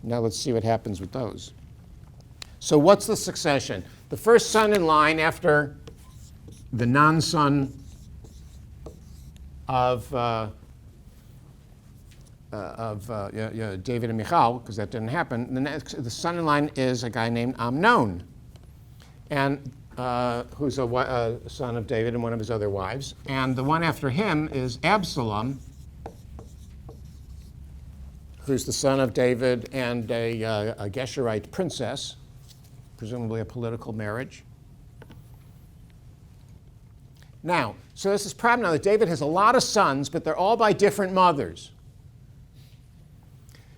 Now let's see what happens with those. So what's the succession? The first son in line after the non-son of David and Michal, because that didn't happen. The son in line is a guy named Amnon, and who's a son of David and one of his other wives. And the one after him is Absalom, who's the son of David and a Geshurite princess, presumably a political marriage. Now, so this is problem now that David has a lot of sons, but they're all by different mothers.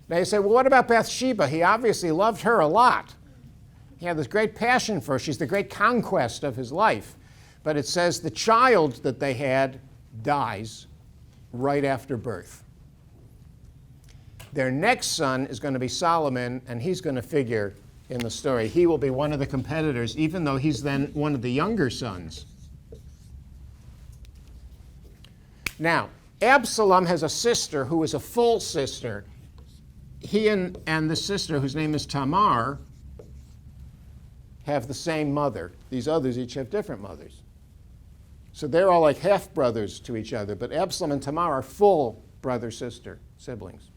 Now you say, well, what about Bathsheba? He obviously loved her a lot. He had this great passion for her. She's the great conquest of his life. But it says the child that they had dies right after birth. Their next son is going to be Solomon, and he's going to figure in the story. He will be one of the competitors, even though he's then one of the younger sons. Now, Absalom has a sister who is a full sister. He and the sister, whose name is Tamar, have the same mother. These others each have different mothers. So they're all like half-brothers to each other, but Absalom and Tamar are full brother-sister siblings.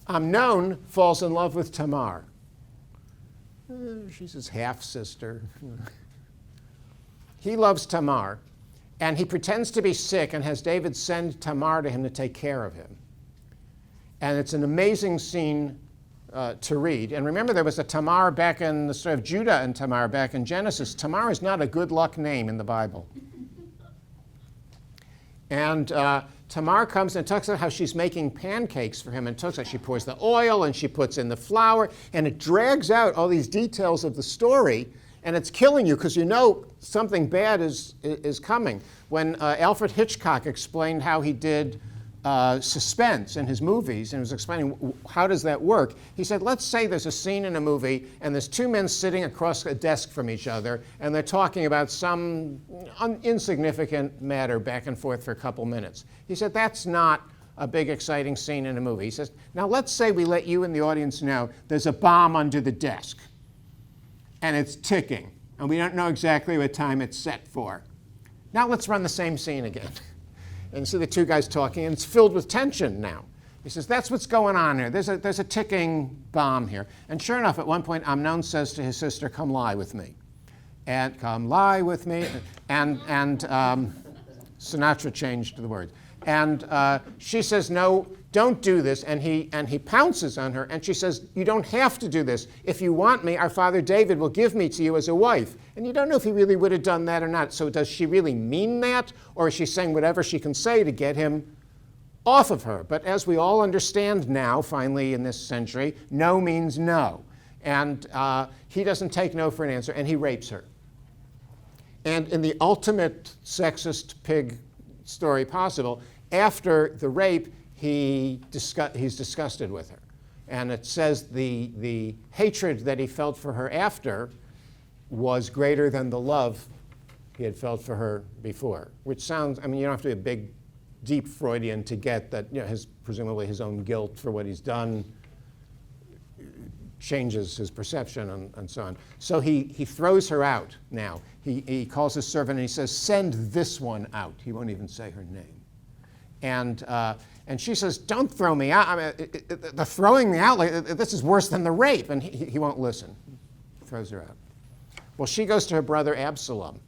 Amnon falls in love with Tamar. She's his half-sister. He loves Tamar, and he pretends to be sick and has David send Tamar to him to take care of him. And it's an amazing scene to read. And remember, there was a Tamar back in the story of Judah and Tamar back in Genesis. Tamar is not a good luck name in the Bible. And Tamar comes and talks about how she's making pancakes for him, and talks about she pours the oil and she puts in the flour, and it drags out all these details of the story, and it's killing you because you know something bad is coming. When Alfred Hitchcock explained how he did suspense in his movies and was explaining how does that work, he said, let's say there's a scene in a movie and there's two men sitting across a desk from each other and they're talking about some insignificant matter back and forth for a couple minutes. He said, that's not a big exciting scene in a movie. He says, now let's say we let you and the audience know there's a bomb under the desk and it's ticking and we don't know exactly what time it's set for. Now let's run the same scene again. And see the two guys talking, and it's filled with tension now. He says, that's what's going on here. There's a ticking bomb here. And sure enough, at one point, Amnon says to his sister, come lie with me. And come lie with me. And Sinatra changed the words. And she says, no, don't do this. And he pounces on her, and she says, you don't have to do this. If you want me, our father David will give me to you as a wife. And you don't know if he really would have done that or not. So does she really mean that? Or is she saying whatever she can say to get him off of her? But as we all understand now, finally in this century, no means no. And he doesn't take no for an answer, and he rapes her. And in the ultimate sexist pig story possible, after the rape, he's disgusted with her. And it says the hatred that he felt for her after was greater than the love he had felt for her before, which sounds, I mean, you don't have to be a big, deep Freudian to get that, presumably his own guilt for what he's done changes his perception and so on. So he throws her out now. He calls his servant and he says, send this one out. He won't even say her name. And she says, don't throw me out. I mean, the throwing me out, this is worse than the rape. And he won't listen. Throws her out. Well, she goes to her brother Absalom.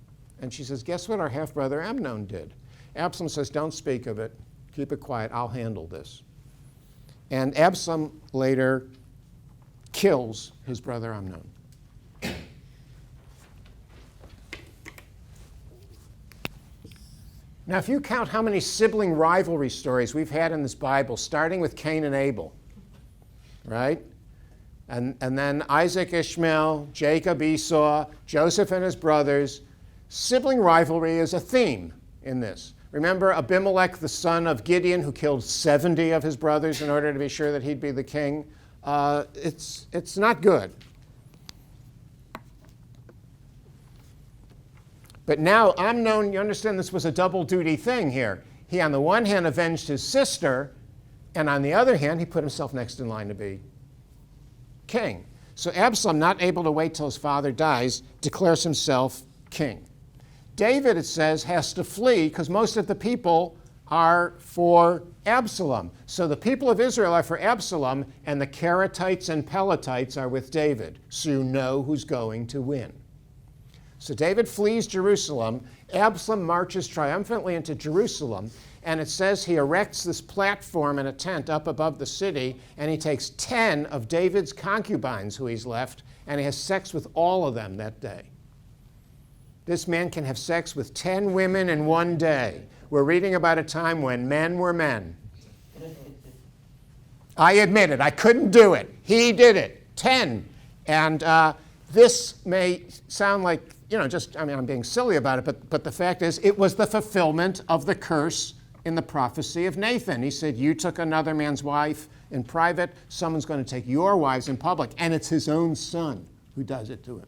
And she says, guess what our half-brother Amnon did? Absalom says, don't speak of it. Keep it quiet. I'll handle this. And Absalom later kills his brother Amnon. Now, if you count how many sibling rivalry stories we've had in this Bible, starting with Cain and Abel, right? And then Isaac, Ishmael, Jacob, Esau, Joseph and his brothers, sibling rivalry is a theme in this. Remember Abimelech, the son of Gideon, who killed 70 of his brothers in order to be sure that he'd be the king? It's not good. But now Amnon, you understand this was a double duty thing here. He, on the one hand, avenged his sister, and on the other hand, he put himself next in line to be king. So Absalom, not able to wait till his father dies, declares himself king. David, it says, has to flee because most of the people are for Absalom. So the people of Israel are for Absalom, and the Keretites and Peletites are with David. So you know who's going to win. So David flees Jerusalem. Absalom marches triumphantly into Jerusalem, and it says he erects this platform in a tent up above the city, and he takes 10 of David's concubines who he's left, and he has sex with all of them that day. This man can have sex with 10 women in one day. We're reading about a time when men were men. I admit it. I couldn't do it. He did it. 10. And this may sound like, I'm being silly about it, but the fact is, it was the fulfillment of the curse in the prophecy of Nathan. He said, you took another man's wife in private, someone's going to take your wives in public. And it's his own son who does it to him.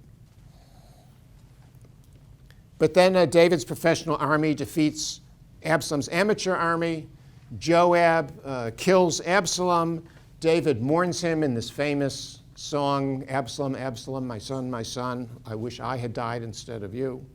But then David's professional army defeats Absalom's amateur army. Joab kills Absalom. David mourns him in this famous song, Absalom, Absalom, my son, I wish I had died instead of you.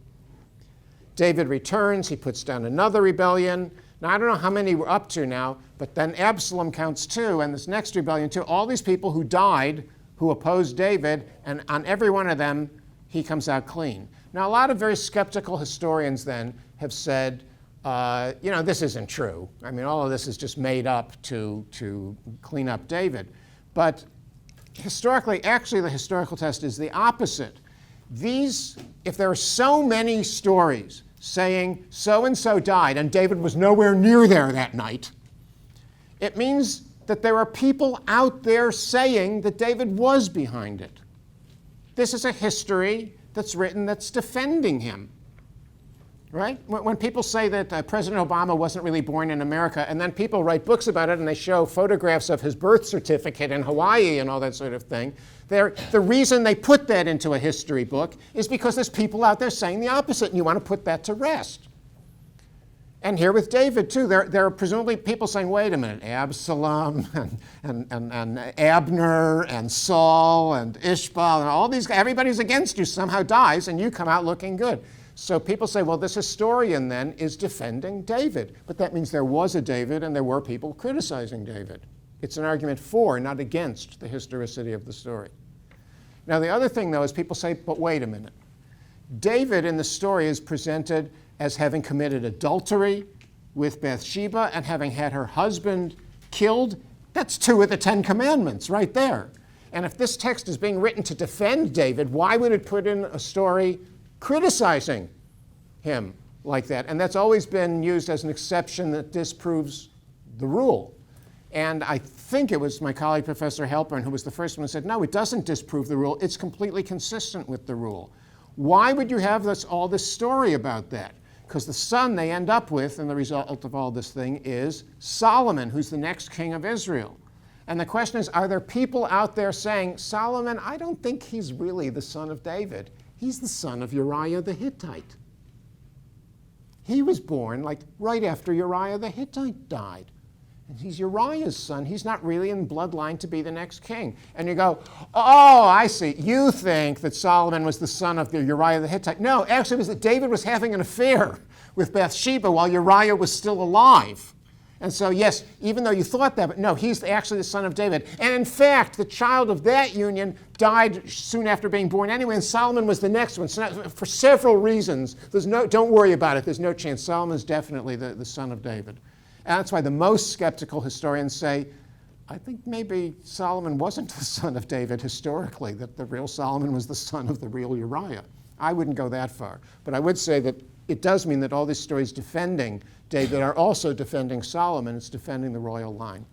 David returns. He puts down another rebellion. Now, I don't know how many we're up to now, but then Absalom counts 2, and this next rebellion too. All these people who died, who opposed David, and on every one of them, he comes out clean. Now, a lot of very skeptical historians then have said, this isn't true. I mean, all of this is just made up to clean up David. But historically, actually, the historical test is the opposite. If there are so many stories saying so-and-so died and David was nowhere near there that night, it means that there are people out there saying that David was behind it. This is a history that's written that's defending him, right? When people say that President Obama wasn't really born in America, and then people write books about it and they show photographs of his birth certificate in Hawaii and all that sort of thing, the reason they put that into a history book is because there's people out there saying the opposite, and you want to put that to rest. And here with David, too, there are presumably people saying, wait a minute, Absalom and Abner and Saul and Ishbal and all these guys, everybody's against you somehow dies, and you come out looking good. So people say, well, this historian then is defending David. But that means there was a David, and there were people criticizing David. It's an argument for, not against, the historicity of the story. Now, the other thing, though, is people say, but wait a minute. David in the story is presented as having committed adultery with Bathsheba and having had her husband killed. That's 2 of the 10 commandments right there. And if this text is being written to defend David, why would it put in a story criticizing him like that? And that's always been used as an exception that disproves the rule. And I think it was my colleague, Professor Halpern, who was the first one who said, no, it doesn't disprove the rule. It's completely consistent with the rule. Why would you have all this story about that? Because the son they end up with, and the result of all this thing, is Solomon, who's the next king of Israel. And the question is, are there people out there saying, Solomon, I don't think he's really the son of David. He's the son of Uriah the Hittite. He was born like right after Uriah the Hittite died. And he's Uriah's son. He's not really in bloodline to be the next king. And you go, oh, I see. You think that Solomon was the son of the Uriah the Hittite. No, actually it was that David was having an affair with Bathsheba while Uriah was still alive. And so, yes, even though you thought that, but no, he's actually the son of David. And in fact, the child of that union died soon after being born anyway, and Solomon was the next one. So for several reasons, don't worry about it. There's no chance. Solomon's definitely the son of David. And that's why the most skeptical historians say, I think maybe Solomon wasn't the son of David historically, that the real Solomon was the son of the real Uriah. I wouldn't go that far. But I would say that it does mean that all these stories defending David are also defending Solomon. It's defending the royal line.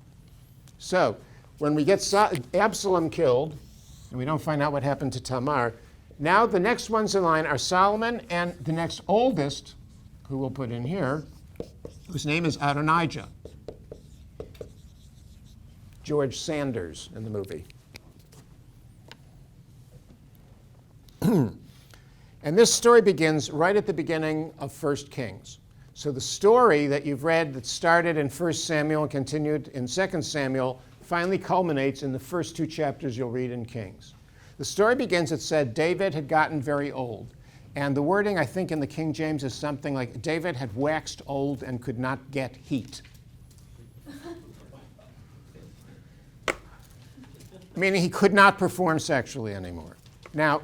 So when we get Absalom killed, and we don't find out what happened to Tamar, now the next ones in line are Solomon and the next oldest, who we'll put in here, whose name is Adonijah. George Sanders in the movie. And this story begins right at the beginning of 1 Kings. So the story that you've read that started in 1 Samuel and continued in 2 Samuel finally culminates in the first 2 chapters you'll read in Kings. The story begins, it said, David had gotten very old. And the wording, I think, in the King James is something like, David had waxed old and could not get heat. Meaning he could not perform sexually anymore. Now,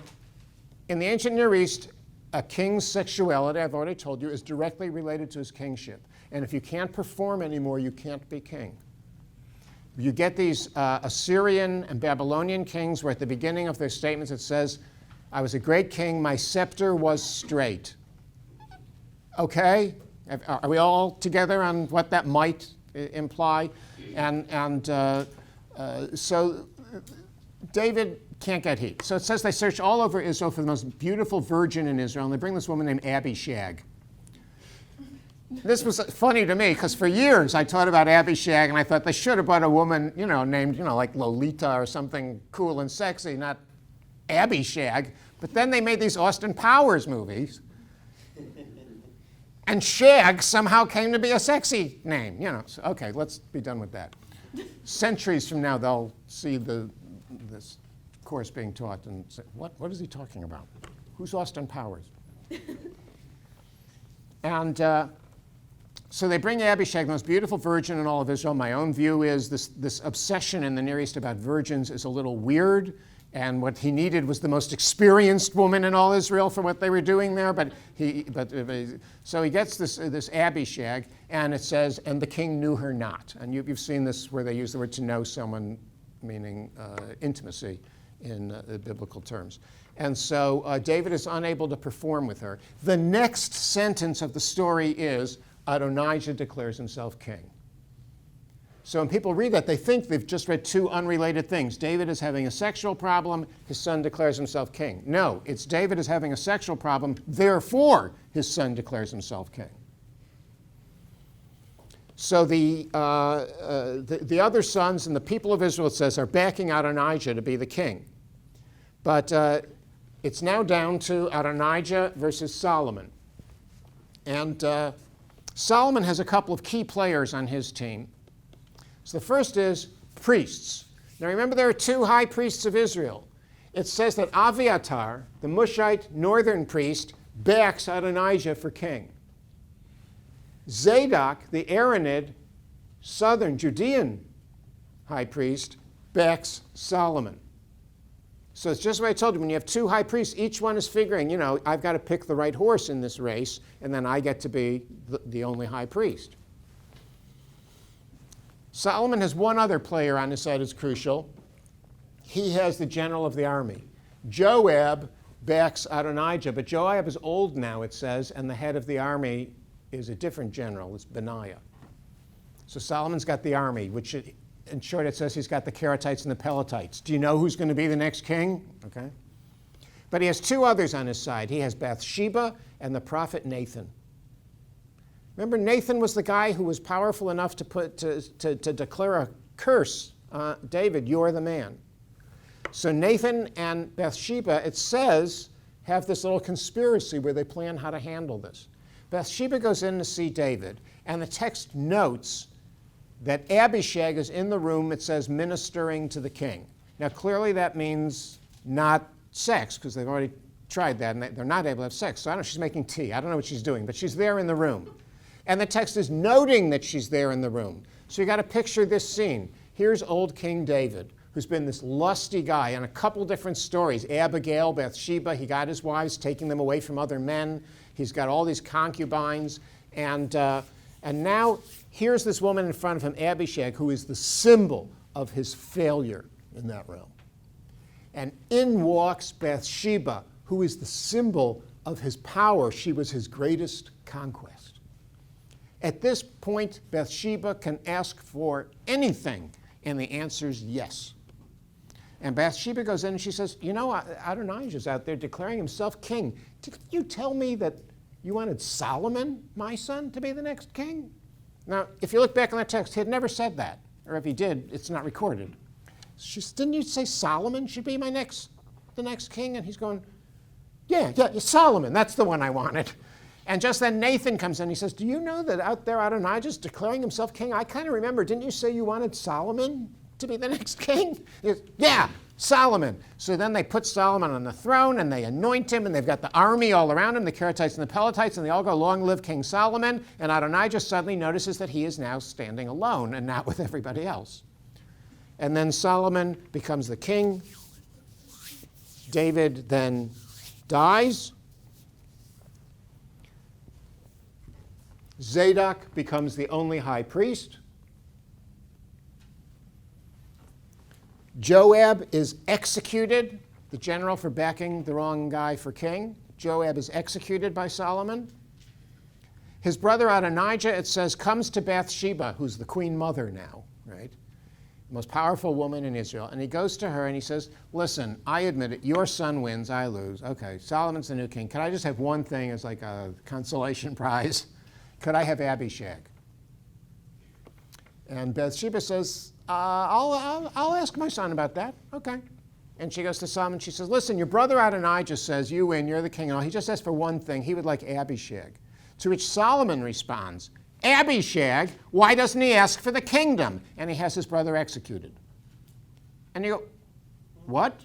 in the ancient Near East, a king's sexuality, I've already told you, is directly related to his kingship. And if you can't perform anymore, you can't be king. You get these Assyrian and Babylonian kings where at the beginning of their statements it says, I was a great king, my scepter was straight. Okay? Are we all together on what that might imply? So David can't get heat. So it says they search all over Israel for the most beautiful virgin in Israel, and they bring this woman named Abishag. This was funny to me, because for years I taught about Abishag, and I thought they should have brought a woman, named, like Lolita or something cool and sexy, not Abishag. But then they made these Austin Powers movies, and Shag somehow came to be a sexy name, So, okay, let's be done with that. Centuries from now, they'll see this course being taught and say, what is he talking about? Who's Austin Powers? And so they bring Abishag, the most beautiful virgin in all of Israel. My own view is this obsession in the Near East about virgins is a little weird, and what he needed was the most experienced woman in all Israel for what they were doing there. So he gets this Abishag, and it says, and the king knew her not. And you've seen this where they use the word to know someone, meaning intimacy in biblical terms. And so David is unable to perform with her. The next sentence of the story is, Adonijah declares himself king. So when people read that, they think they've just read 2 unrelated things. David is having a sexual problem, his son declares himself king. No, it's David is having a sexual problem, therefore his son declares himself king. So the other sons and the people of Israel, it says, are backing Adonijah to be the king. But it's now down to Adonijah versus Solomon. And Solomon has a couple of key players on his team. So the first is priests. Now remember, there are 2 high priests of Israel. It says that Aviatar, the Mushite northern priest, backs Adonijah for king. Zadok, the Aaronid, southern Judean high priest, backs Solomon. So it's just what I told you. When you have 2 high priests, each one is figuring, I've got to pick the right horse in this race, and then I get to be the only high priest. Solomon has one other player on his side who's crucial. He has the general of the army. Joab backs Adonijah, but Joab is old now, it says, and the head of the army is a different general. It's Benaiah. So Solomon's got the army, which in short it says he's got the Keretites and the Peletites. Do you know who's going to be the next king? Okay. But he has 2 others on his side. He has Bathsheba and the prophet Nathan. Remember, Nathan was the guy who was powerful enough to declare a curse. David, you're the man. So Nathan and Bathsheba, it says, have this little conspiracy where they plan how to handle this. Bathsheba goes in to see David, and the text notes that Abishag is in the room, it says, ministering to the king. Now, clearly that means not sex, because they've already tried that, and they're not able to have sex. So I don't know, she's making tea. I don't know what she's doing, but she's there in the room. And the text is noting that she's there in the room. So you got to picture this scene. Here's old King David, who's been this lusty guy in a couple different stories. Abigail, Bathsheba, he got his wives, taking them away from other men. He's got all these concubines. And now here's this woman in front of him, Abishag, who is the symbol of his failure in that realm. And in walks Bathsheba, who is the symbol of his power. She was his greatest conquest. At this point, Bathsheba can ask for anything, and the answer is yes. And Bathsheba goes in and she says, you know, Adonijah's out there declaring himself king. Did you tell me that you wanted Solomon, my son, to be the next king? Now, if you look back on the text, he had never said that. Or if he did, it's not recorded. She said, didn't you say Solomon should be the next king? And he's going, yeah, Solomon, that's the one I wanted. And just then Nathan comes in. He says, do you know that out there Adonijah's declaring himself king? I kind of remember, didn't you say you wanted Solomon to be the next king? He goes, yeah, Solomon. So then they put Solomon on the throne, and they anoint him, and they've got the army all around him, the Keretites and the Pelethites, and they all go, long live King Solomon. And Adonijah suddenly notices that he is now standing alone and not with everybody else. And then Solomon becomes the king. David then dies. Zadok becomes the only high priest. Joab is executed, the general for backing the wrong guy for king. Joab is executed by Solomon. His brother Adonijah, it says, comes to Bathsheba, who's the queen mother now, right? The most powerful woman in Israel. And he goes to her and he says, listen, I admit it, your son wins, I lose. Okay, Solomon's the new king. Can I just have one thing as like a consolation prize? Could I have Abishag? And Bathsheba says, I'll ask my son about that. Okay. And she goes to Solomon. She says, listen, your brother Adonijah says you win, you're the king and all. He just asked for one thing. He would like Abishag. To which Solomon responds, Abishag, why doesn't he ask for the kingdom? And he has his brother executed. And you go, what?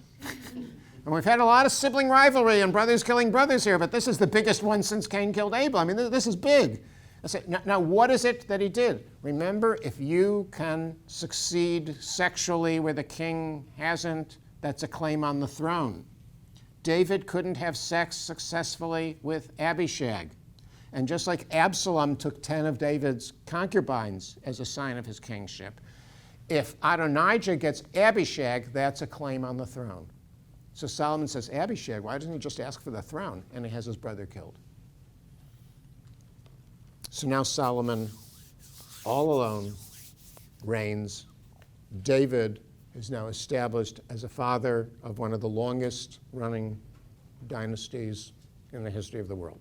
And we've had a lot of sibling rivalry and brothers killing brothers here, but this is the biggest one since Cain killed Abel. I mean, this is big. I say, now, what is it that he did? Remember, if you can succeed sexually where the king hasn't, that's a claim on the throne. David couldn't have sex successfully with Abishag. And just like Absalom took 10 of David's concubines as a sign of his kingship, if Adonijah gets Abishag, that's a claim on the throne. So Solomon says, Abishag, why doesn't he just ask for the throne? And he has his brother killed. So now Solomon, all alone, reigns. David is now established as a father of one of the longest running dynasties in the history of the world.